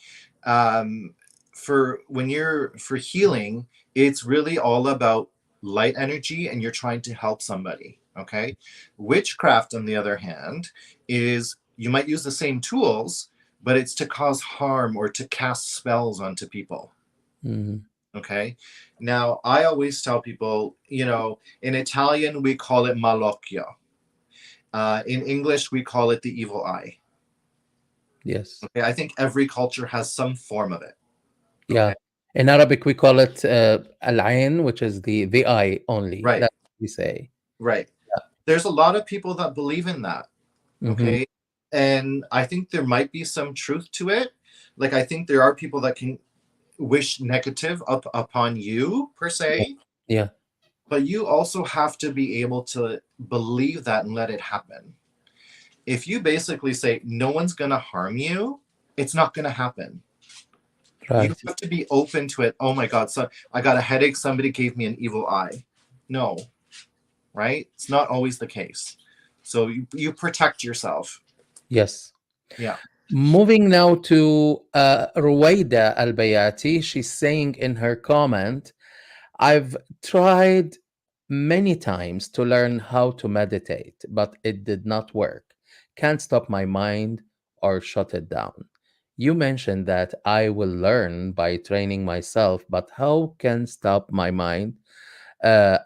um, for when you're for healing, it's really all about light energy and you're trying to help somebody. Okay. Witchcraft, on the other hand, is you might use the same tools, but it's to cause harm or to cast spells onto people. Mhm. Okay. Now I always tell people, in Italian we call it malocchio. In English we call it the evil eye. Yes. Okay. I think every culture has some form of it. Yeah. Okay. In Arabic, we call it al-ain, which is the eye only. Right. That's what we say. Right. There's a lot of people that believe in that. Hmm. Okay. And I think there might be some truth to it. Like, I think there are people that can wish negative upon you, per Yeah. se, Yeah. but you also have to be able to believe that and let it happen. If you basically say, no one's going to harm you, it's not going to happen. You Right. have to be open to it. Oh my God, so I got a headache. Somebody gave me an evil eye. No, right? It's not always the case. So you protect yourself. Yes. Yeah. Moving now to Ruwaida Al Bayati, she's saying in her comment, I've tried many times to learn how to meditate, but it did not work. Can't stop my mind or shut it down. You mentioned that I will learn by training myself, but how can stop my mind?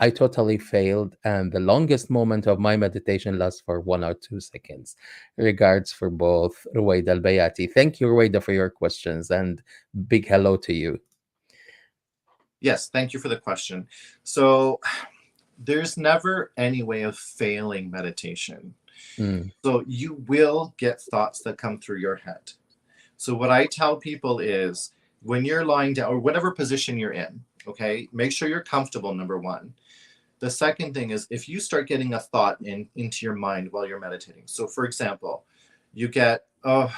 I totally failed, and the longest moment of my meditation lasts for 1 or 2 seconds. Regards for both Ruwaida Al Bayati. Thank you, Ruwaida, for your questions, and big hello to you. Yes. Thank you for the question. So there's never any way of failing meditation. Mm, So you will get thoughts that come through your head. So what I tell people is when you're lying down or whatever position you're in, okay, make sure you're comfortable, number one. The second thing is if you start getting a thought into your mind while you're meditating. So for example, you get, oh,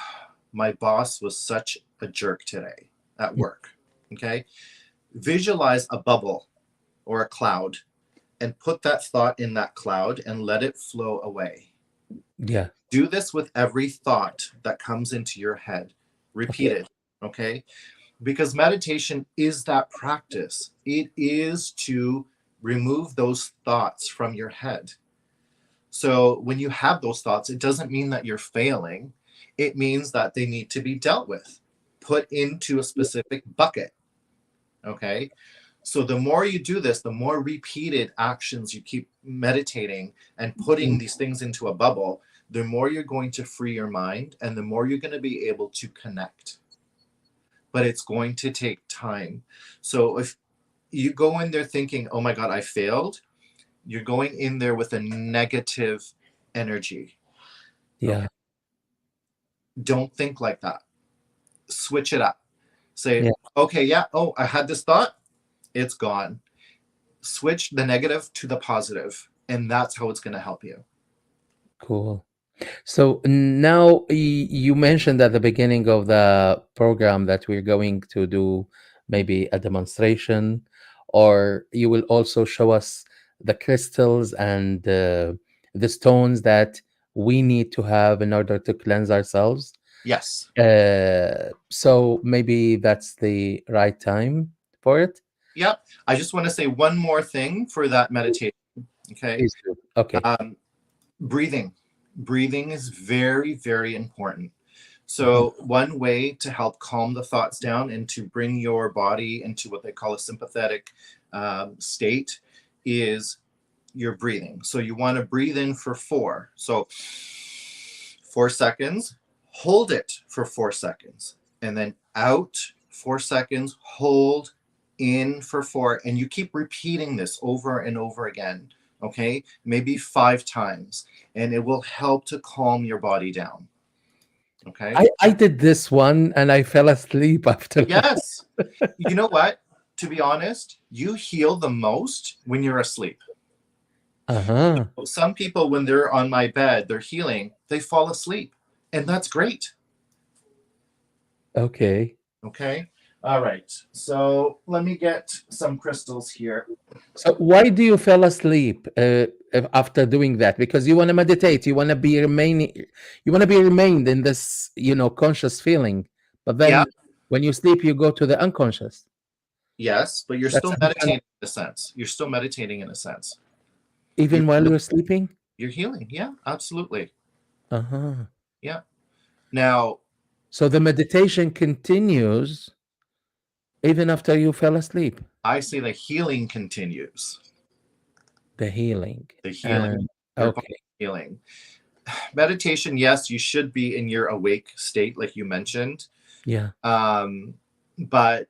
my boss was such a jerk today at work. Okay. Visualize a bubble or a cloud and put that thought in that cloud and let it flow away. yeah. Do this with every thought that comes into your head. Repeat Okay. it. Okay. Because meditation is that practice. It is to remove those thoughts from your head. So when you have those thoughts, it doesn't mean that you're failing. It means that they need to be dealt with. put into a specific bucket. Okay. So the more you do this, the more repeated actions you keep meditating and putting Mm. these things into a bubble, the more you're going to free your mind and the more you're going to be able to connect. But it's going to take time. So if you go in there thinking, oh my God, I failed, you're going in there with a negative energy. Okay. Yeah. Don't think like that. Switch it up. Say, Yeah. okay, yeah, oh, I had this thought, it's gone. Switch the negative to the positive, and that's how it's going to help you. Cool. So now you mentioned at the beginning of the program that we're going to do maybe a demonstration, or you will also show us the crystals and the stones that we need to have in order to cleanse ourselves. Yes. So maybe that's the right time for it. Yep. I just want to say one more thing for that meditation. Okay. Please do. Okay. Um, breathing. Breathing is very, very important. Mhm. So, one way to help calm the thoughts down and to bring your body into what they call a sympathetic state is your breathing. So, you want to breathe in for 4. So, 4 seconds, hold it for 4 seconds, and then out 4 seconds, hold in for 4. And you keep repeating this over and over again. Okay, maybe 5 times, and it will help to calm your body down. Okay. I did this one and I fell asleep after that. Yes. You know what? To be honest, you heal the most when you're asleep. Uh-huh. Some people, when they're on my bed, they're healing, they fall asleep. And that's great. Okay. Okay. All right. So let me get some crystals here. So why do you fall asleep after doing that? Because you want to meditate, you want to be remaining, you want to be remained in this, conscious feeling. But Yeah. then when you sleep, you go to the unconscious. Yes. But you're That's still a different, meditating in a sense. You're still meditating in a sense. You're, even while you're sleeping. you're healing. Yeah. Absolutely. Uh-huh. Yeah. Now, So the meditation continues even after you fell asleep. I say the healing continues. The healing. The healing, And your body okay. healing. Meditation, yes, you should be in your awake state, like you mentioned. Yeah. But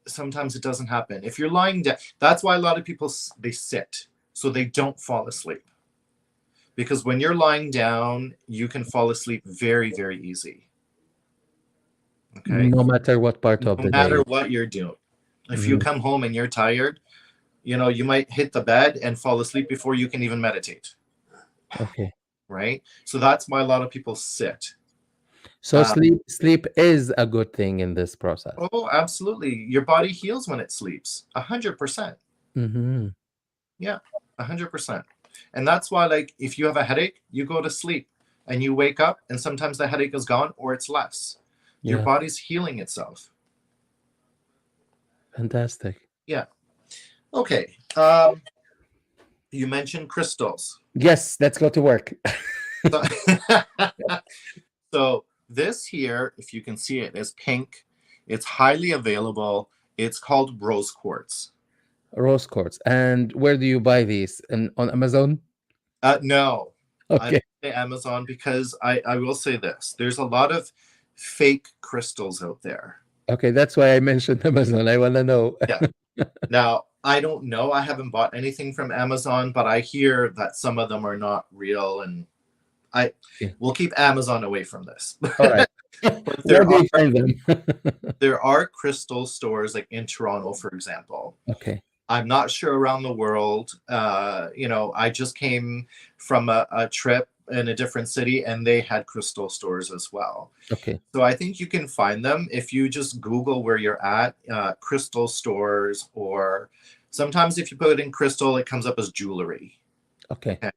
sometimes it doesn't happen. If you're lying down, that's why a lot of people they sit so they don't fall asleep. Because when you're lying down, you can fall asleep very, very easy. Okay. No matter what part of No the matter day. what you're doing. If you Mhm. come home and you're tired, you might hit the bed and fall asleep before you can even meditate. Okay. Right. So that's why a lot of people sit. So sleep is a good thing in this process. Oh, absolutely. Your body heals when it sleeps. 100%. Hmm. Yeah, 100%. And that's why, like, if you have a headache, you go to sleep and you wake up, and sometimes the headache is gone or it's less. Your Yeah. body's healing itself. Fantastic. Yeah. Okay. You mentioned crystals. Yes, let's go to work. So, so this here, if you can see it, is pink. It's highly available. It's called rose quartz. Rose quartz. And where do you buy these? On Amazon? No, I Okay. don't say Amazon because I will say this. There's a lot of fake crystals out there. Okay, that's why I mentioned Amazon. I want to know. Yeah. Now, I don't know. I haven't bought anything from Amazon, but I hear that some of them are not real, and I Yeah. will keep Amazon away from this. All right. But Where do you find them? there are crystal stores like in Toronto, for example. Okay. I'm not sure around the world. I just came from a trip in a different city, and they had crystal stores as well. Okay. So I think you can find them if you just Google where you're at, crystal stores, or sometimes if you put in crystal, it comes up as jewelry. Okay. Okay.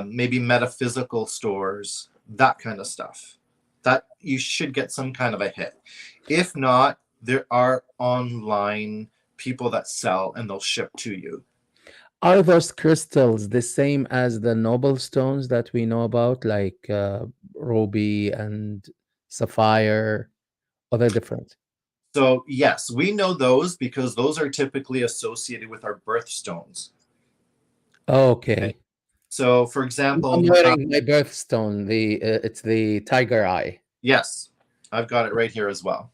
Maybe metaphysical stores, that kind of stuff. That you should get some kind of a hit. If not, there are online people that sell and they'll ship to you. Are those crystals the same as the noble stones that we know about, like ruby and sapphire? Oh, they're different. So yes, we know those because those are typically associated with our birthstones. Okay. Okay. So for I'm example, wearing my birthstone. It's the tiger eye. yes, I've got it right here as well.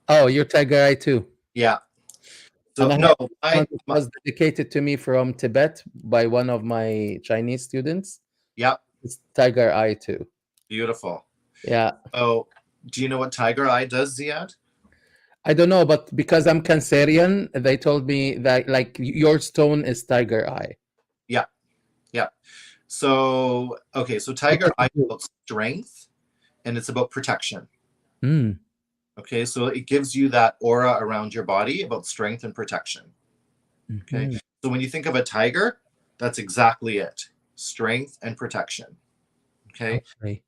Oh, you're tiger eye too. Yeah. And So I have no, one that was dedicated to me from Tibet by one of my Chinese students. yeah, It's tiger eye too. beautiful. Yeah. So do you know what tiger eye does, Ziad? I don't know, but because I'm Cancerian, they told me that like your stone is tiger eye. Yeah, yeah. So okay, so What tiger does eye it is do? about strength and it's about protection. Mm, Okay, so it gives you that aura around your body about strength and protection. Okay, mhm. so when you think of a tiger, that's exactly it, strength and protection. Okay, Okay.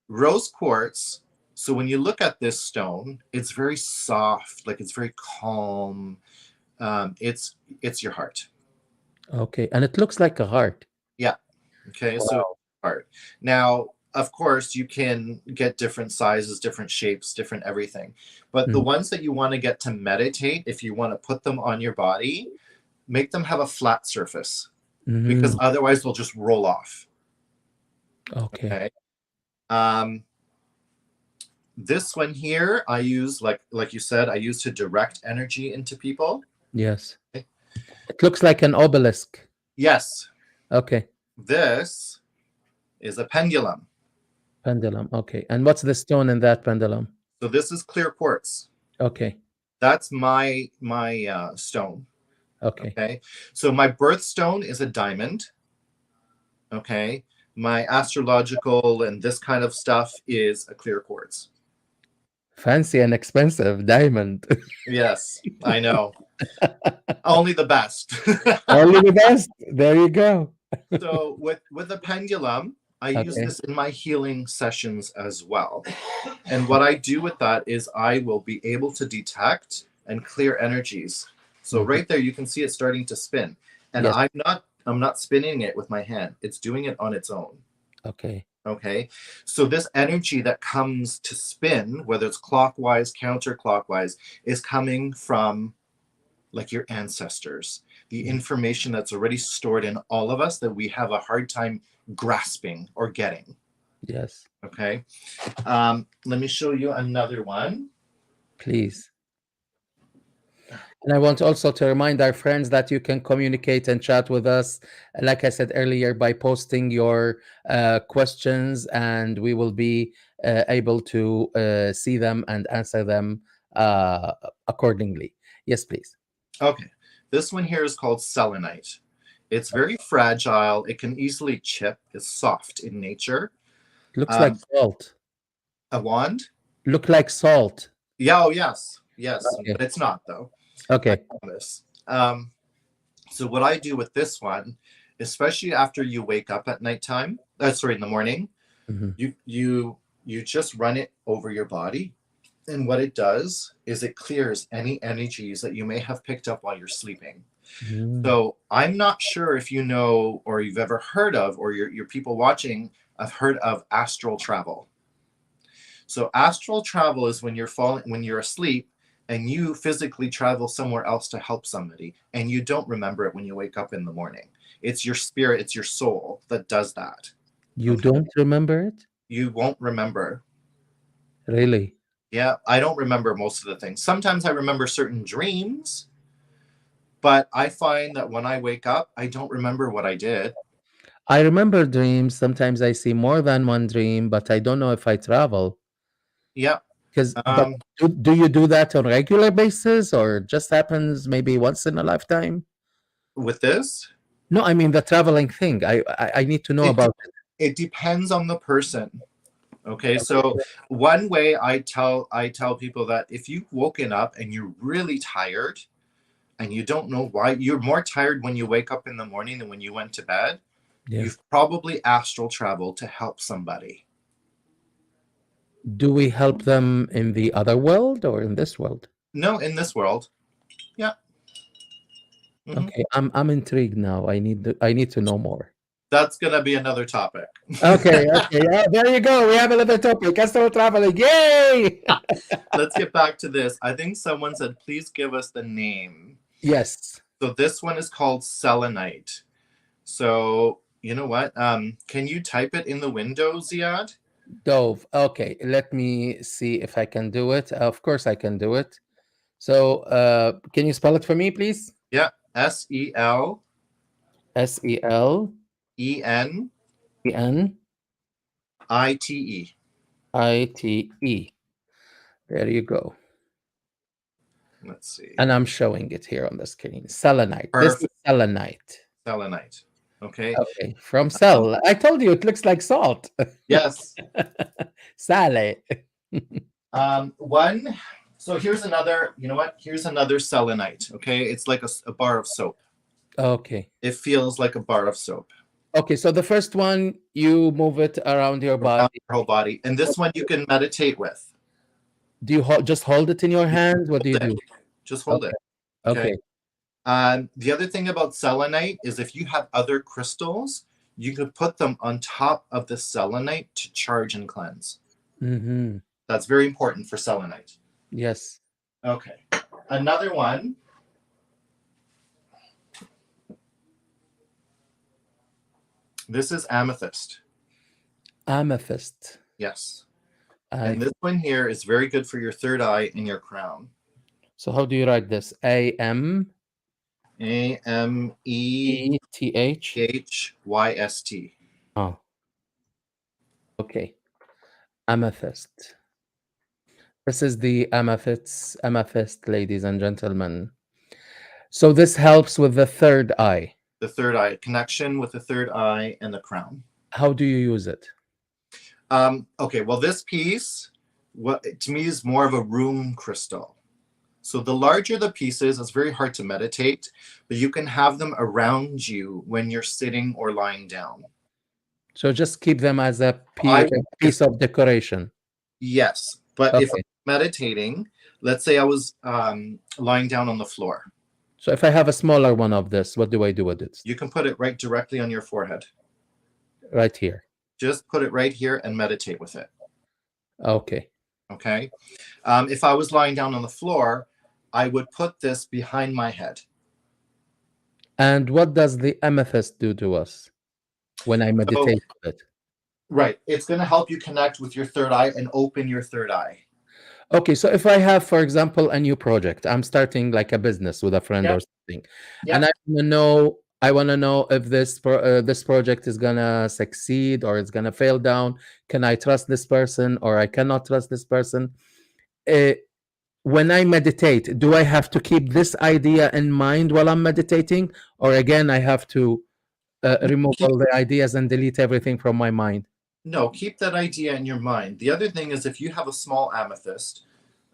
rose quartz. So when you look at this stone, it's very soft, like it's very calm. It's your heart. Okay. And it looks like a heart. Yeah. Okay, so Wow. heart. Now, of course, you can get different sizes, different shapes, different everything. But the Mm, ones that you want to get to meditate, if you want to put them on your body, make them have a flat surface because mhm. otherwise they'll just roll off. Okay. Okay. Um, this one here, I use like you said, I use to direct energy into people. Yes. It looks like an obelisk. Yes, Okay. this is a pendulum. Pendulum. Okay. And what's the stone in that pendulum? So this is clear quartz. Okay. That's my stone. Okay. Okay. So my birthstone is a diamond. Okay. My astrological and this kind of stuff is a clear quartz. Fancy and expensive diamond. Yes, I know. Only the best. Only the best. There you go. So with a pendulum, I use Okay. this in my healing sessions as well. And what I do with that is I will be able to detect and clear energies. So Mhm. right there you can see it starting to spin. And Yes. I'm not spinning it with my hand. It's doing it on its own. Okay. Okay. So this energy that comes to spin, whether it's clockwise, counterclockwise, is coming from like your ancestors, the Mm. information that's already stored in all of us that we have a hard time grasping or getting. Yes. Okay. Let me show you another one. Please. And I want also to remind our friends that you can communicate and chat with us, like I said earlier, by posting your questions, and we will be able to see them and answer them uh, accordingly. Yes, please. Okay. This one here is called selenite. It's very fragile. It can easily chip. It's soft in nature. Looks like Um, salt. a wand? Look like salt. Yeah, oh yes. Yes. Okay. But it's not though. I Okay. promise. So what I do with this one, especially after you wake up at nighttime, sorry, in the morning, Mhm. you just run it over your body. And what it does is it clears any energies that you may have picked up while you're sleeping. Mm. So I'm not sure if you know or you've ever heard of, or your people watching have heard of astral travel. So astral travel is when you're asleep and you physically travel somewhere else to help somebody and you don't remember it when you wake up in the morning. It's your spirit, it's your soul that does that. You Okay. don't remember it? You won't remember. Really? Yeah, I don't remember most of the things. Sometimes I remember certain dreams, but I find that when I wake up, I don't remember what I did. I remember dreams. Sometimes I see more than one dream, but I don't know if I travel. Yeah. But Um, do you do that on regular basis or just happens maybe once in a lifetime? with this, No, I mean the traveling thing. I need to know it about it. it depends on the person. Okay, so one way I tell people that if you've woken up and you're really tired and you don't know why, you're more tired when you wake up in the morning than when you went to bed, Yeah. you've probably astral traveled to help somebody. Do we help them in the other world or in this world? No, in this world. Yeah. Hmm. Okay, I'm intrigued now. I need to know more. That's gonna be another topic. Okay, okay. There you go. We have another topic. Astral traveling. Yay! Let's get back to this. I think someone said, please give us the name. Yes. So this one is called selenite. So you know what? Can you type it in the window, Ziad? Dove. Okay, let me see if I can do it. Of course, I can do it. So, can you spell it for me, please? Yeah, Selenite. Selenite. There you go. Let's see. And I'm showing it here on the screen. Selenite. This is Perfect. selenite. Selenite. Okay. Okay, from Um, cell. I told you it looks like salt. yes. Sale. One. So here's another. You know what? Here's another selenite. Okay, it's like a bar of soap. Okay. It feels like a bar of soap Okay, so the first one, you move it around your around body. your whole body, and this one you can meditate with. Do you just hold it in your hand? What do you Hold do? it. Just hold Okay. it. Okay. Okay. The other thing about selenite is if you have other crystals, you could put them on top of the selenite to charge and cleanse. Mm-hmm. That's very important for selenite. Yes. Okay. Another one. This is amethyst. Amethyst. Yes. I. And this one here is very good for your third eye and your crown. So how do you write this? Amethyst. Amethhyst. Oh, okay. Amethyst. This is the amethyst, ladies and gentlemen. So this helps with the third eye. The third eye, connection with the third eye and the crown. How do you use it? Okay, well, this piece, what to me is more of a room crystal. So the larger the pieces, it's very hard to meditate, but you can have them around you when you're sitting or lying down. So just keep them as a I piece of decoration. Yes, but if I'm Okay. meditating, let's say I was lying down on the floor, So if I have a smaller one of this, what do I do with it? you can put it right directly on your forehead. Right here. Just put it right here and meditate with it. Okay. Okay. If I was lying down on the floor, I would put this behind my head. And what does the amethyst do to us when I meditate with it? Right. It's going to help you connect with your third eye and open your third eye. Okay, so if I have, for example, a new project, I'm starting like a business with a friend Yep. or something, Yep. and I want to know if this project is gonna succeed or it's gonna fail down. Can I trust this person or I cannot trust this person? Uh, when I meditate, do I have to keep this idea in mind while I'm meditating, or again, I have to remove all the ideas and delete everything from my mind? No, keep that idea in your mind. The other thing is if you have a small amethyst,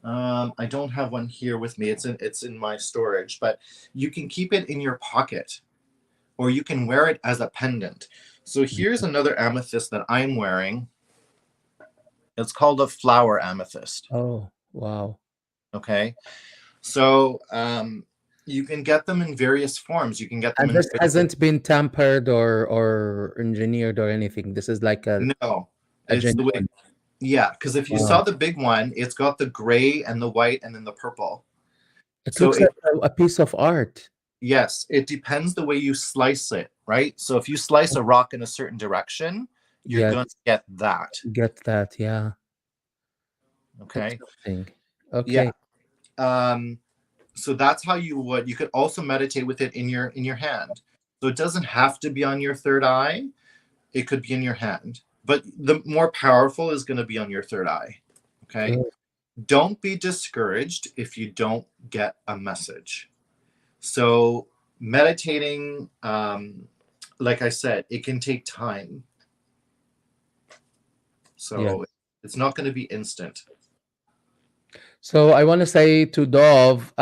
I don't have one here with me. It's in my storage, but you can keep it in your pocket or you can wear it as a pendant. So here's another amethyst that I'm wearing. It's called a flower amethyst. Oh, wow. Okay. So you can get them in various forms. You can get them And in this hasn't been tampered or engineered or anything. This is like a it's the way. genuine. Yeah, because if you Wow. saw the big one, it's got the gray and the white and then the purple. It So looks like a piece of art. yes, it depends the way you slice it, right? So if you slice a rock in a certain direction, you're Yes, going to get that. get that. Yeah. Okay. Interesting. Yeah. Okay. So that's how you could also meditate with it in your hand. So it doesn't have to be on your third eye. It could be in your hand. But the more powerful is going to be on your third eye. Okay. Good. Don't be discouraged if you don't get a message. So meditating, like I said, it can take time. So Yeah. it's not going to be instant. So I want to say to Dov,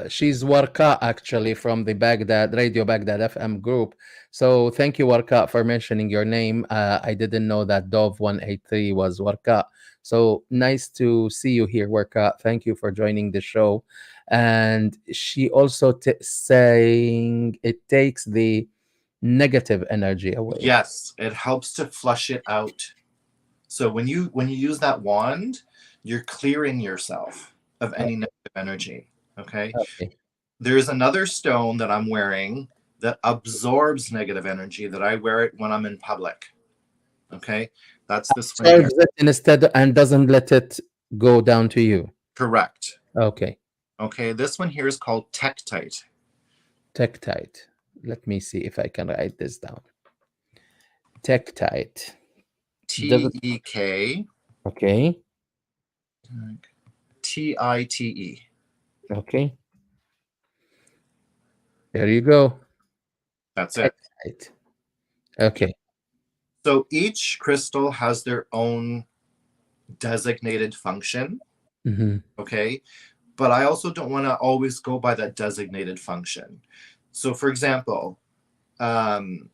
she's Warka actually from the Baghdad Radio Baghdad FM group. So thank you, Warka, for mentioning your name. I didn't know that Dov 183 was Warka. So nice to see you here, Warka. Thank you for joining the show. And she also saying it takes the negative energy away. Yes, it helps to flush it out. So when you use that wand, you're clearing yourself of Oh, any negative energy. Okay. okay. There's another stone that I'm wearing that absorbs negative energy that I wear it when I'm in public. Okay. That's this one here. Absorbs it instead and doesn't let it go down to you. Correct. Okay. Okay. This one here is called Tektite. Tektite. Let me see if I can write this down. Tektite. Does T it? E K Okay. T I T E. Okay. There you go. That's it. Tektite. Okay. So each crystal has their own designated function. Hmm. Okay. But I also don't want to always go by that designated function. So, for example, um,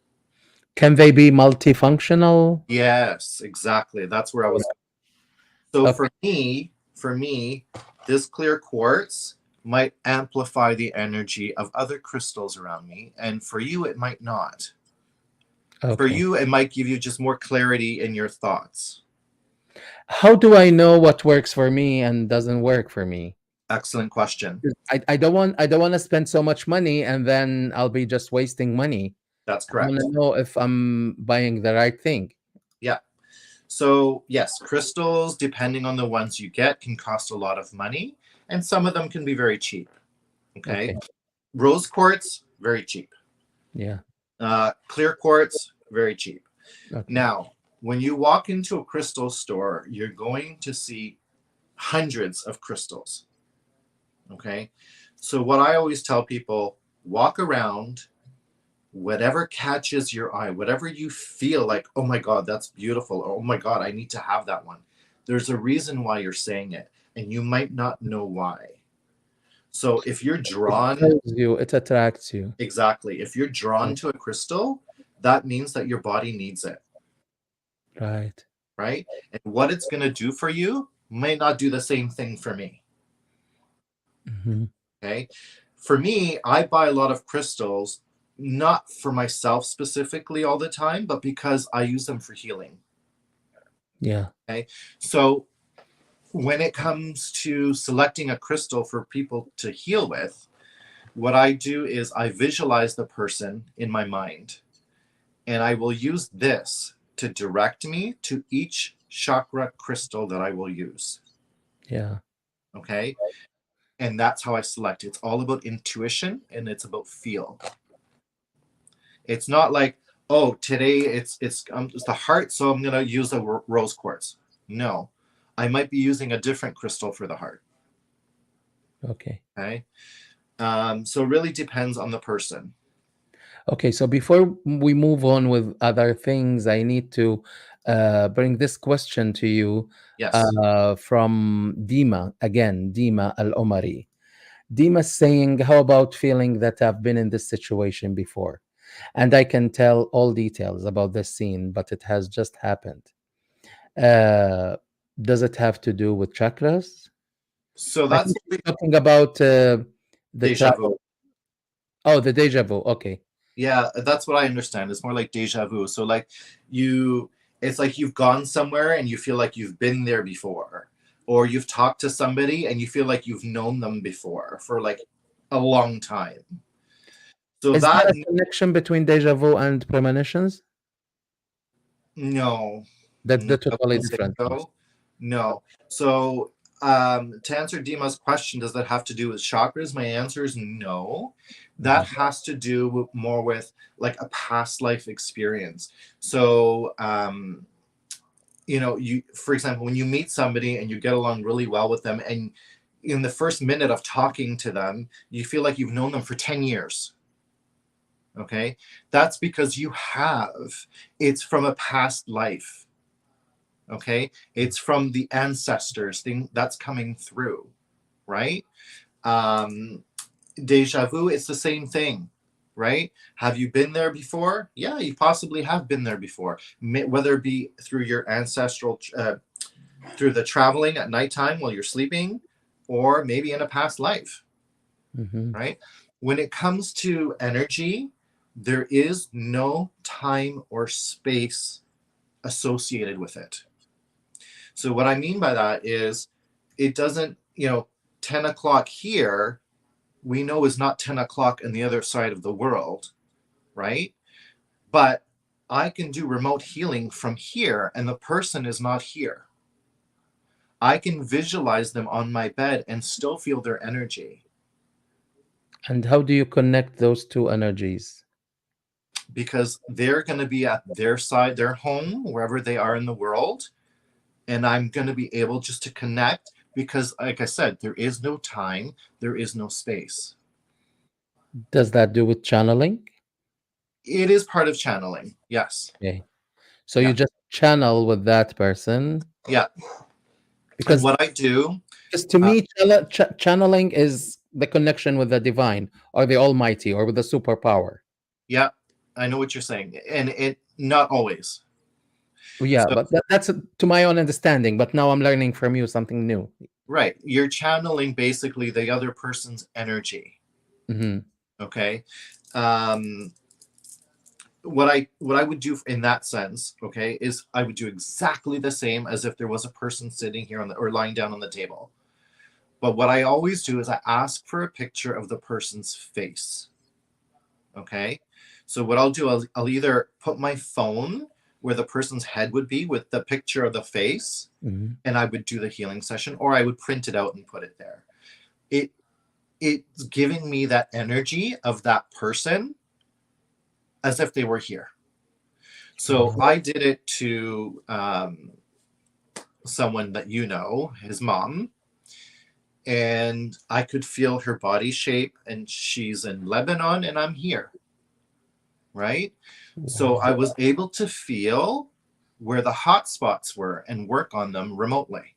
Can they be multifunctional? yes, exactly. That's where I was. So Okay. for me, this clear quartz might amplify the energy of other crystals around me, and for you, it might not. For Okay. you, it might give you just more clarity in your thoughts. How do I know what works for me and doesn't work for me? Excellent question. 'Cause I don't want to spend so much money and then I'll be just wasting money. That's I want correct. to know if I'm buying the right thing. Yeah. So, yes, crystals, depending on the ones you get, can cost a lot of money, and some of them can be very cheap. Okay. Okay. Rose quartz, very cheap. Yeah. Clear quartz, very cheap. Okay. Now, when you walk into a crystal store, you're going to see hundreds of crystals. Okay. So, what I always tell people, walk around, whatever catches your eye, whatever you feel like, oh my God, that's beautiful. Or, oh my God, I need to have that one. There's a reason why you're saying it, and you might not know why. So if you're It drawn, tells you, it attracts you. exactly, if you're drawn to a crystal, that means that your body needs it, Right. right? And what it's going to do for you may not do the same thing for me. Hmm. Okay. For me, I buy a lot of crystals, not for myself specifically all the time, but because I use them for healing. Yeah. Okay. So when it comes to selecting a crystal for people to heal with, what I do is I visualize the person in my mind, and I will use this to direct me to each chakra crystal that I will use. Yeah. Okay. And that's how I select. It's all about intuition and it's about feel. It's not like, oh, today it's the heart, so I'm gonna use a rose quartz. No, I might be using a different crystal for the heart. Okay. Okay. So it really depends on the person. Okay. So before we move on with other things, I need to bring this question to you Yes. from Dima, again, Dima Al Omari. Dima saying, how about feeling that I've been in this situation before? And I can tell all details about this scene, but it has just happened. Uh, does it have to do with chakras? So I that's think you're talking about the deja vu. travel. Oh, the deja vu. Okay. Yeah, that's what I understand. It's more like deja vu. So like you it's like you've gone somewhere and you feel like you've been there before. Or you've talked to somebody and you feel like you've known them before for like a long time. So Is there that a connection between deja vu and premonitions? no, That's no, the I totally wouldn't say different things. so. No. So to answer Dima's question, does that have to do with chakras? My answer is no. That Mhm. has to do more with like a past life experience. So you, for example, when you meet somebody and you get along really well with them, and in the first minute of talking to them, you feel like you've known them for 10 years. Okay. That's because you have. It's from a past life. Okay. It's from the ancestors thing that's coming through, right? Um, Deja vu, it's the same thing, right? Have you been there before? Yeah, you possibly have been there before, whether it be through your ancestral through the traveling at nighttime while you're sleeping, or maybe in a past life, Mhm. right? When it comes to energy, There is no time or space associated with it. So what I mean by that is it doesn't, 10 o'clock here, we know is not 10 o'clock on the other side of the world, right? But I can do remote healing from here and the person is not here. I can visualize them on my bed and still feel their energy And how do you connect those two energies? because they're going to be at their side, their home, wherever they are in the world. And I'm going to be able just to connect because, like I said, there is no time, there is no space. Does that do with channeling? It is part of channeling. Yes. Okay. So you Yeah. just channel with that person Yeah. And because what I do, because to uh, me, channeling is the connection with the divine or the Almighty or with the superpower. yeah, I know what you're saying. And it, not always. Yeah, So, but that's to my own understanding. But now I'm learning from you something new. right. You're channeling basically the other person's energy. Hmm. Okay. Um, what I would do in that sense, okay, is I would do exactly the same as if there was a person sitting here on the or lying down on the table. But what I always do is I ask for a picture of the person's face. Okay. So what I'll do, I'll either put my phone where the person's head would be with the picture of the face, Hmm. and I would do the healing session, or I would print it out and put it there. It it's giving me that energy of that person as if they were here. So I did it to someone that his mom, and I could feel her body shape, and she's in Lebanon, and I'm here, right? So I was able to feel where the hot spots were and work on them remotely.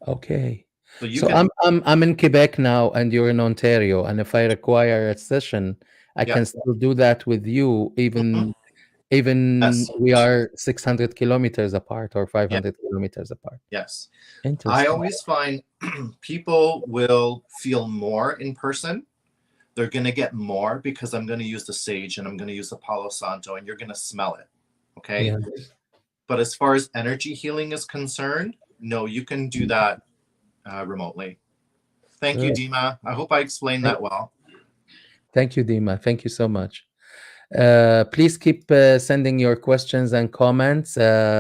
Okay. So you So can, I'm in Quebec now, and you're in Ontario, and if I require a session, I yeah, can still do that with you, mhm, even yes, we are 600 kilometers apart or yeah, 500 kilometers apart. yes. I Interesting. always find people will feel more in person. They're going to get more because I'm going to use the sage and I'm going to use the Palo Santo and you're going to smell it. Okay. Yeah. But as far as energy healing is concerned, no, you can do that remotely. Thank you, Great. Dima. I hope I explained Thank, that well. thank you, Dima. Thank you so much. Please keep sending your questions and comments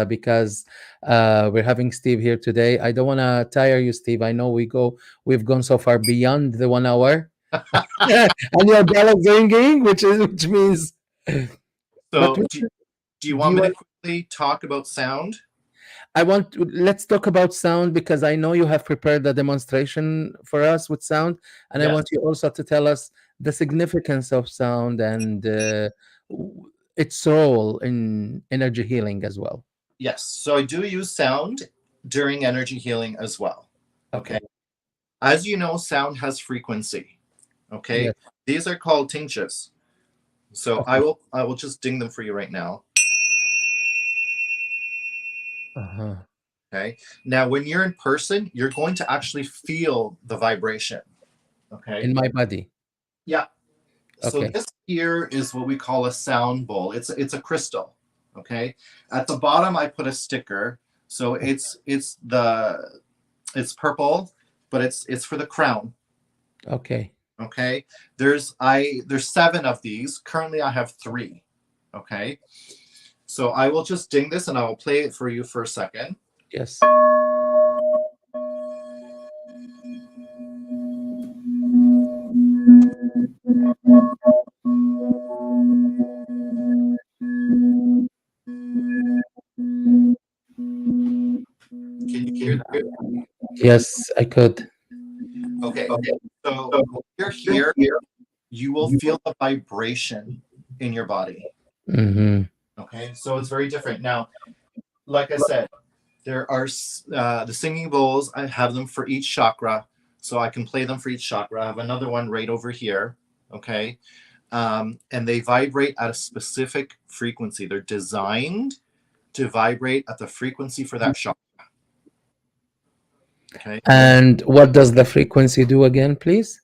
because we're having Steve here today. I don't want to tire you, Steve. I know we've gone so far beyond the 1 hour, and your bell is ringing, which means. But So, do you do want you me to want? quickly talk about sound? Let's talk about sound because I know you have prepared a demonstration for us with sound, and I Yes. want you also to tell us the significance of sound and its role in energy healing as well. Yes. So, I do use sound during energy healing as well. Okay. Okay. As you know, sound has frequency. Okay. Yes. These are called tinctures. So Okay. I will just ding them for you right now. Uh-huh. Okay. Now, when you're in person, you're going to actually feel the vibration. Okay. In my body. Yeah. So Okay. this here is what we call a sound bowl. It's a crystal. Okay. At the bottom, I put a sticker. So it's purple, but it's for the crown. Okay. Okay. There's 7 of these. Currently, I have 3. Okay. So I will just ding this and I will play it for you for a second. Yes. Can you hear that? Yes, I could. Okay. So when you're here, you will feel the vibration in your body. Hmm. Okay. So it's very different. Now, like I said, there are the singing bowls. I have them for each chakra. So I can play them for each chakra. I have another one right over here. Okay. And they vibrate at a specific frequency. They're designed to vibrate at the frequency for that chakra. Okay. And what does the frequency do again, please?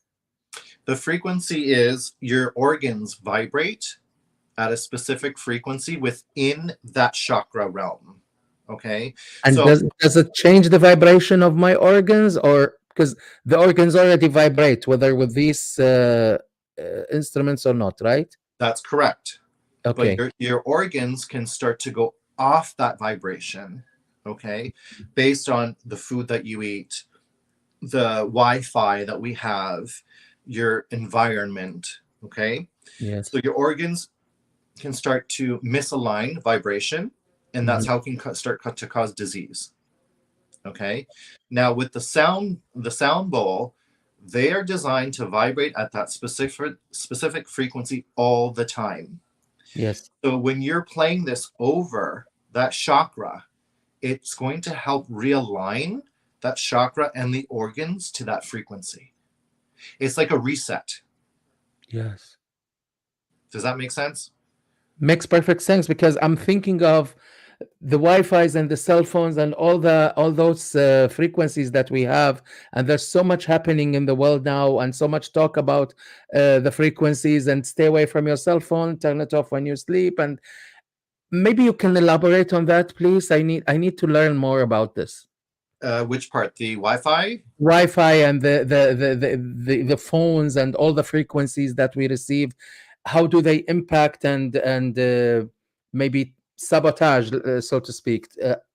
The frequency is your organs vibrate at a specific frequency within that chakra realm. Okay. And So does it change the vibration of my organs, or because the organs already vibrate, whether with these instruments or not, right? that's correct. But Okay. your organs can start to go off that vibration, okay, based on the food that you eat, the Wi-Fi that we have, your environment, okay. Yes. So your organs can start to misalign vibration, and that's Mhm. how it can start to cause disease. Okay. Now with the sound bowl, they are designed to vibrate at that specific frequency all the time. Yes. So when you're playing this over that chakra, it's going to help realign that chakra and the organs to that frequency. It's like a reset. Yes. Does that make sense? Makes perfect sense, because I'm thinking of the Wi-Fi's and the cell phones and all those frequencies that we have, and there's so much happening in the world now, and so much talk about the frequencies, and stay away from your cell phone, turn it off when you sleep, and maybe you can elaborate on that, please. I need to learn more about this. Which part? The Wi-Fi? Wi-Fi and the phones and all the frequencies that we receive, how do they impact and maybe sabotage, so to speak,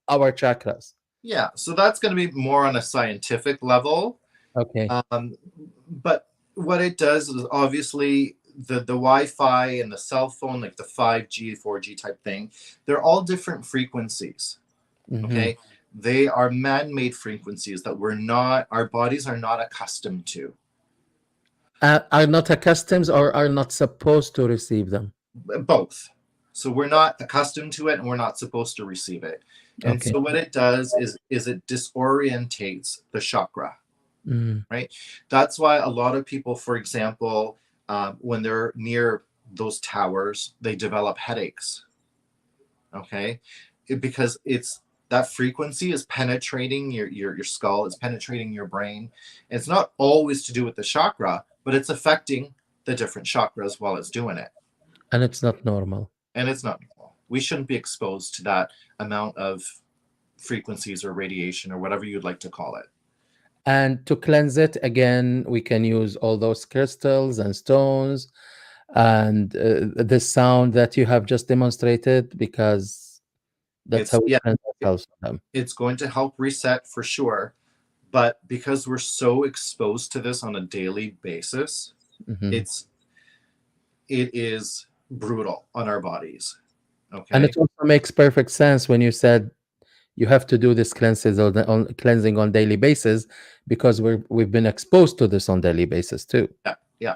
our chakras? Yeah. So that's going to be more on a scientific level. Okay. But what it does is obviously the Wi-Fi and the cell phone, like the 5G, 4G type thing, they're all different frequencies. Hmm. Okay. They are man-made frequencies that our bodies are not accustomed to. Are not accustomed or are not supposed to receive them? Both. So we're not accustomed to it and we're not supposed to receive it. And Okay. so what it does is it disorientates the chakra, Mm. right? That's why a lot of people, for example, when they're near those towers, they develop headaches. Okay, because it's that frequency is penetrating your skull, it's penetrating your brain. It's not always to do with the chakra, but it's affecting the different chakras while it's doing it, And it's not normal. and it's not normal. We shouldn't be exposed to that amount of frequencies or radiation or whatever you'd like to call it. And to cleanse it again, we can use all those crystals and stones and the sound that you have just demonstrated, because that's how It's we yeah, cleanse ourselves from them. it's going to help reset for sure, but because we're so exposed to this on a daily basis, Mhm. it's it is brutal on our bodies. And Okay. it also makes perfect sense when you said you have to do this cleansing on daily basis, because we've been exposed to this on daily basis too. Yeah, yeah.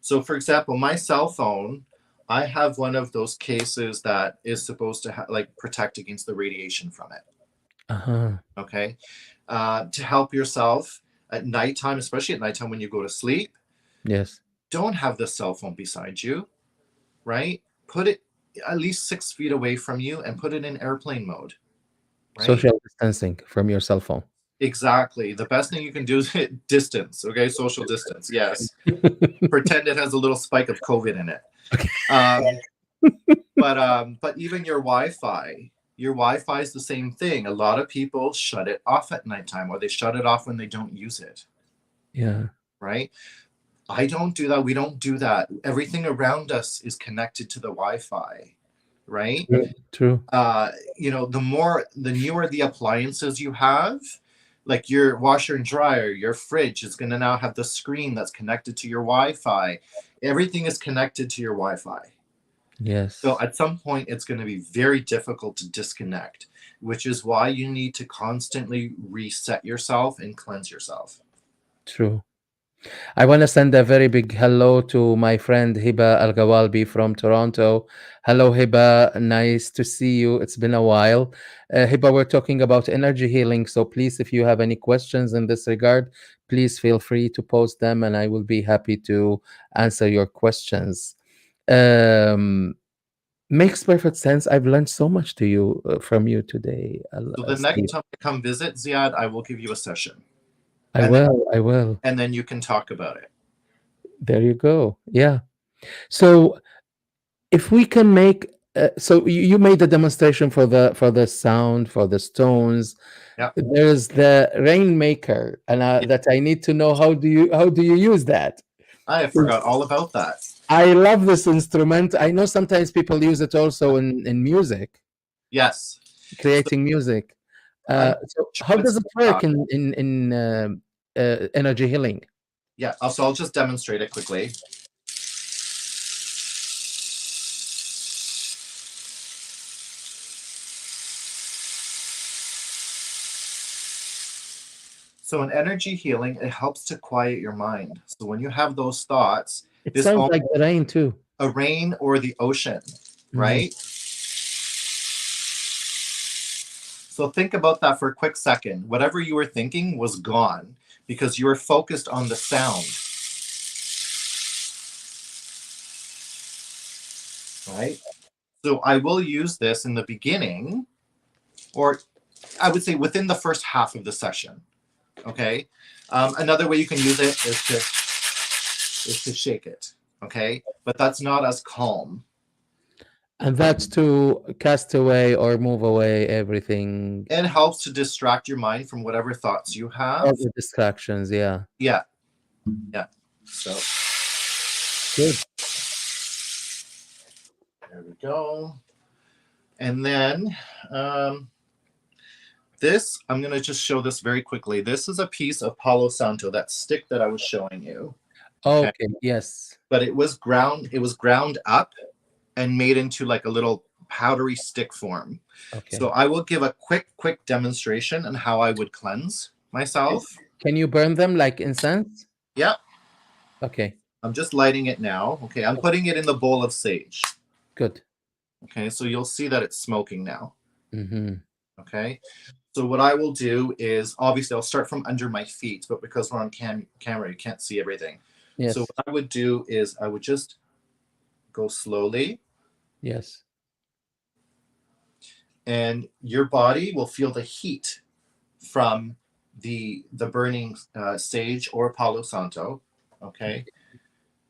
So for example, my cell phone, I have one of those cases that is supposed to like protect against the radiation from it. Uh-huh. Okay. To help yourself at nighttime, especially at nighttime when you go to sleep, Yes. don't have the cell phone beside you, right? Put it at least 6 feet away from you and put it in airplane mode, right? Social distancing from your cell phone. Exactly. The best thing you can do is hit distance, okay? Social distance, yes. Pretend it has a little spike of COVID in it. Um, but even your Wi-Fi is the same thing. A lot of people shut it off at nighttime, or they shut it off when they don't use it, Yeah. right? I don't do that. We don't do that. Everything around us is connected to the Wi-Fi, right? True. True. The newer the appliances you have, like your washer and dryer, your fridge is going to now have the screen that's connected to your Wi-Fi. Everything is connected to your Wi-Fi. So Yes. at some point, it's going to be very difficult to disconnect, which is why you need to constantly reset yourself and cleanse yourself. True. I want to send a very big hello to my friend Hiba Al Gawalbi from Toronto. Hello, Hiba. Nice to see you. It's been a while. Hiba, we're talking about energy healing. So please, if you have any questions in this regard, please feel free to post them and I will be happy to answer your questions. Um, Makes perfect sense. I've learned so much from you today, So the next Steve. time I come visit, Ziad, I will give you a session, I and then will. I will. and then you can talk about it. There you go. Yeah. So if we can make so you made the demonstration for the sound for the stones. Yeah. There's the rainmaker, and Yeah. that I need to know how do you use that? I forgot all about that. I love this instrument. I know sometimes people use it also in music, Yes. So creating music. I'm So sure how it's does it work in energy healing? yeah. So I'll just demonstrate it quickly. So in energy healing, it helps to quiet your mind. So when you have those thoughts, It this sounds all like the rain too. a rain or the ocean, Mhm. right? So think about that for a quick second. Whatever you were thinking was gone because you were focused on the sound, right? So I will use this in the beginning, or I would say within the first half of the session. Okay. Another way you can use it is to shake it. Okay, but that's not as calm. And that's to cast away or move away everything, It helps to distract your mind from whatever thoughts you all have. the distractions. Yeah. Yeah, yeah. So Good. there we go. And then this, I'm going to just show this very quickly. This is a piece of Palo Santo, that stick that I was showing you. Okay. Okay. Yes. But it was ground up and made into like a little powdery stick form. So Okay. I will give a quick demonstration on how I would cleanse myself. Can you burn them like incense? Yeah, Okay. I'm just lighting it now. Okay, I'm putting it in the bowl of sage. Good. Okay, so you'll see that it's smoking now. Mm-hmm. Okay, so what I will do is obviously I'll start from under my feet, but because we're on camera, you can't see everything. So Yes. what I would do is I would just go slowly, Yes. and your body will feel the heat from the burning sage or Palo Santo. Okay,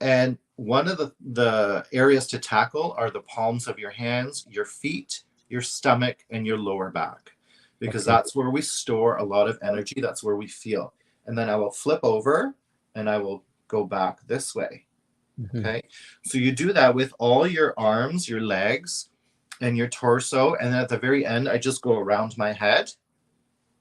and one of the areas to tackle are the palms of your hands, your feet, your stomach, and your lower back, because Okay. that's where we store a lot of energy. That's where we feel. And then I will flip over and I will go back this way. Mm-hmm. Okay. So you do that with all your arms, your legs, and your torso. And then at the very end, I just go around my head.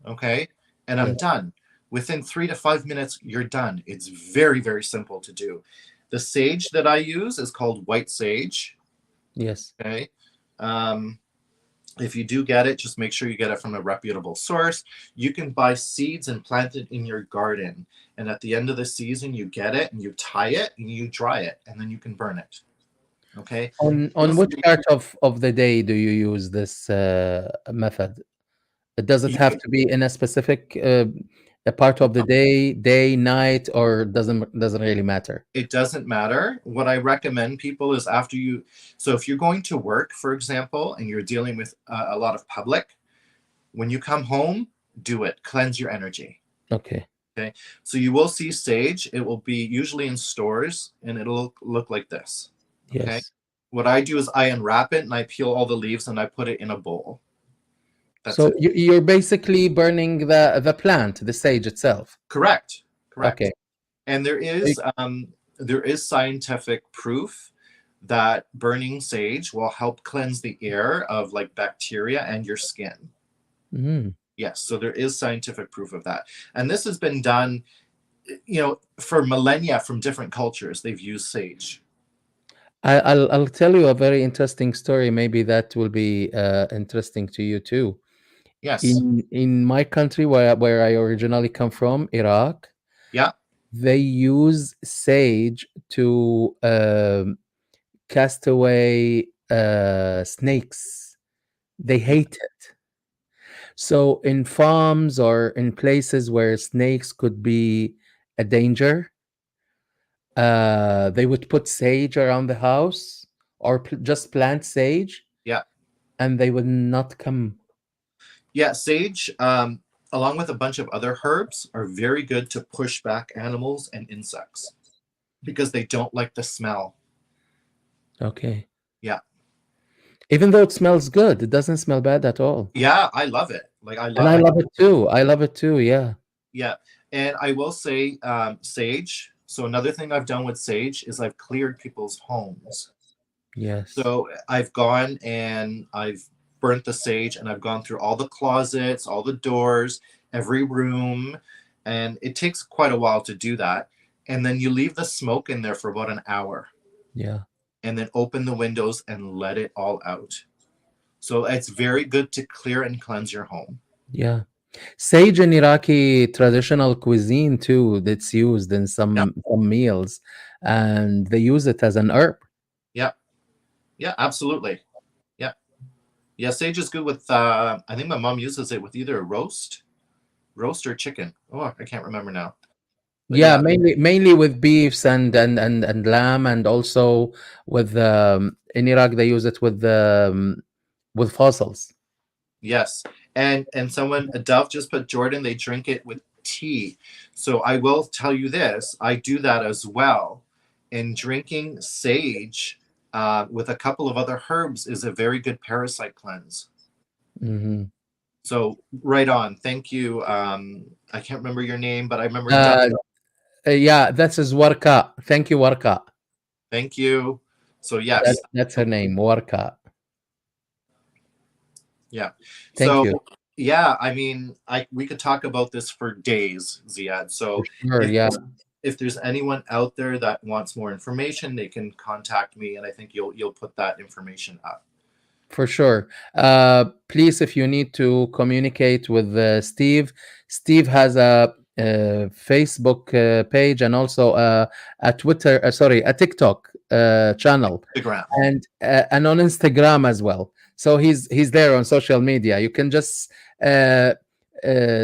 Okay. And I'm Yes. done. Within 3 to 5 minutes, you're done. It's very, very simple to do. The sage that I use is called white sage. Yes. Okay. Um, if you do get it, just make sure you get it from a reputable source. You can buy seeds and plant it in your garden. And at the end of the season, you get it and you tie it and you dry it and then you can burn it. Okay. On which part of the day do you use this method? Does it have to be in a specific a part of the day, night, or doesn't really matter? It doesn't matter. What I recommend people is after you, so if you're going to work, for example, and you're dealing with a lot of public, when you come home, do it. Cleanse your energy. Okay. Okay. So you will see sage. It will be usually in stores and it'll look like this. Okay. Yes. What I do is I unwrap it and I peel all the leaves and I put it in a bowl. That's So it. you're basically burning the plant, the sage itself. Correct. Correct. Okay. And there is scientific proof that burning sage will help cleanse the air of like bacteria and your skin. Mhm. Yes, so there is scientific proof of that. And this has been done, for millennia from different cultures. They've used sage. I'll tell you a very interesting story. Maybe that will be interesting to you too. Yes. In my country, where I originally come from, Iraq, Yeah. they use sage to cast away snakes. They Yeah. hate it. So in farms or in places where snakes could be a danger, they would put sage around the house or just plant sage, Yeah. and they would not come. Yeah. Sage, along with a bunch of other herbs, are very good to push back animals and insects. because they don't like the smell. Okay. Yeah. Even though it smells good, it doesn't smell bad at all. Yeah, I love it. Like And I I love it too. I love it too. Yeah. yeah. And I will say sage. So another thing I've done with sage is I've cleared people's homes. Yes. So I've gone and I've burnt the sage, and I've gone through all the closets, all the doors, every room, and it takes quite a while to do that. And then you leave the smoke in there for about an hour, Yeah. and then open the windows and let it all out. So it's very good to clear and cleanse your home. Yeah. Sage in Iraqi traditional cuisine too. That's used in Yep. some meals, and they use it as an herb. Yep. Yeah, absolutely. Yeah. Yeah, sage is good with I think my mom uses it with either a roast or chicken. Oh, I can't remember now. But Yeah, yeah, mainly with beefs and lamb, and also with in Iraq they use it with fossils. yes. And someone a Dove just put Jordan, they drink it with tea. So I will tell you this, I do that as well. And drinking sage with a couple of other herbs is a very good parasite cleanse. Hmm. So right on. Thank you. I can't remember your name, but I remember Dove. Uh, yeah, that's his Warka. Thank you, Warka. Thank you. So yes. That's her name, Warka. Yeah. Thank So you. yeah, I mean, I we could talk about this for days, Ziad. For So sure. if Yeah. if there's anyone out there that wants more information, they can contact me, and I think you'll put that information up. For sure. Please, if you need to communicate with Steve, Steve has a Facebook page, and also a Twitter, sorry, a TikTok channel, Instagram. and on Instagram as well. So he's there on social media. You can just uh,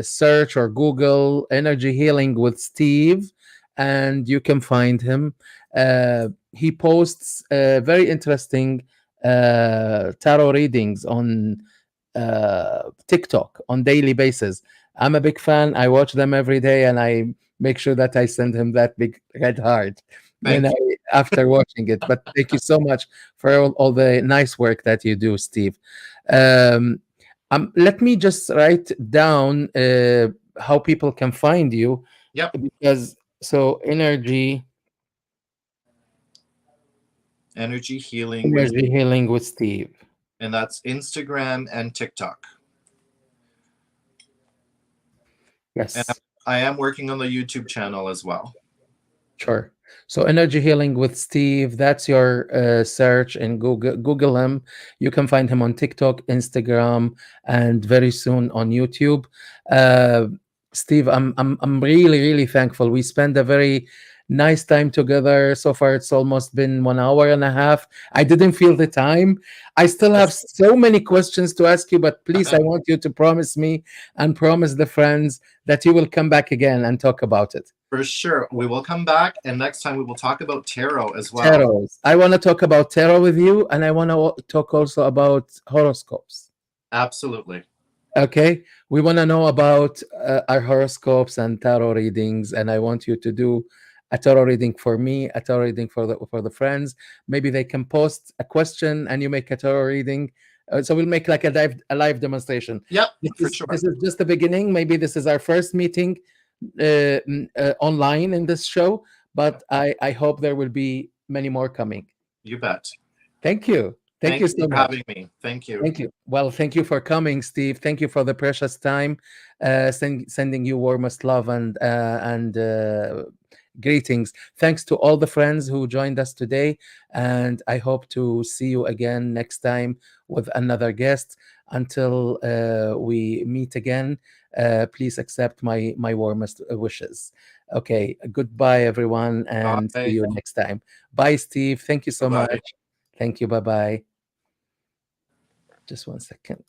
search or Google "Energy Healing with Steve," and you can find him. He posts very interesting tarot readings on TikTok on daily basis. I'm a big fan. I watch them every day, and I make sure that I send him that big red heart when Thank I you. after watching it. But thank you so much for all the nice work that you do, Steve. Um, Let me just write down how people can find you, Yep. because so Energy healing with, energy healing with Steve. and that's Instagram and TikTok. And Yes. I am working on the YouTube channel as well. Sure. So energy healing with Steve, that's your search in Google. Google him. You can find him on TikTok, Instagram, and very soon on YouTube. Uh, Steve, I'm really really thankful. We spent a very nice time together. So far, it's almost been 1 hour and a half. I didn't feel the time. I still have so many questions to ask you, but please, I want you to promise me and promise the friends that you will come back again and talk about it. For sure. We will come back, and next time we will talk about tarot as well. Tarot. I want to talk about tarot with you, and I want to talk also about horoscopes. Absolutely. Okay, we want to know about our horoscopes and tarot readings, and I want you to do a tarot reading for me, a tarot reading for the friends. Maybe they can post a question, and you make a tarot reading. So we'll make like a live demonstration. Yep, This for is sure. this is just the beginning. Maybe this is our first meeting online in this show, but I hope there will be many more coming. You bet. Thank you. Thank Thank you you so for much. having me. Thank you. Thank you. Well, thank you for coming, Steve. Thank you for the precious time. Sending you warmest love and greetings. Thanks to all the friends who joined us today, and I hope to see you again next time with another guest. Until we meet again, please accept my warmest wishes. Okay, goodbye, everyone, and see Bye. you next time. Bye, Steve. Thank you Bye so bye. much. Thank you. Bye bye. Just 1 second.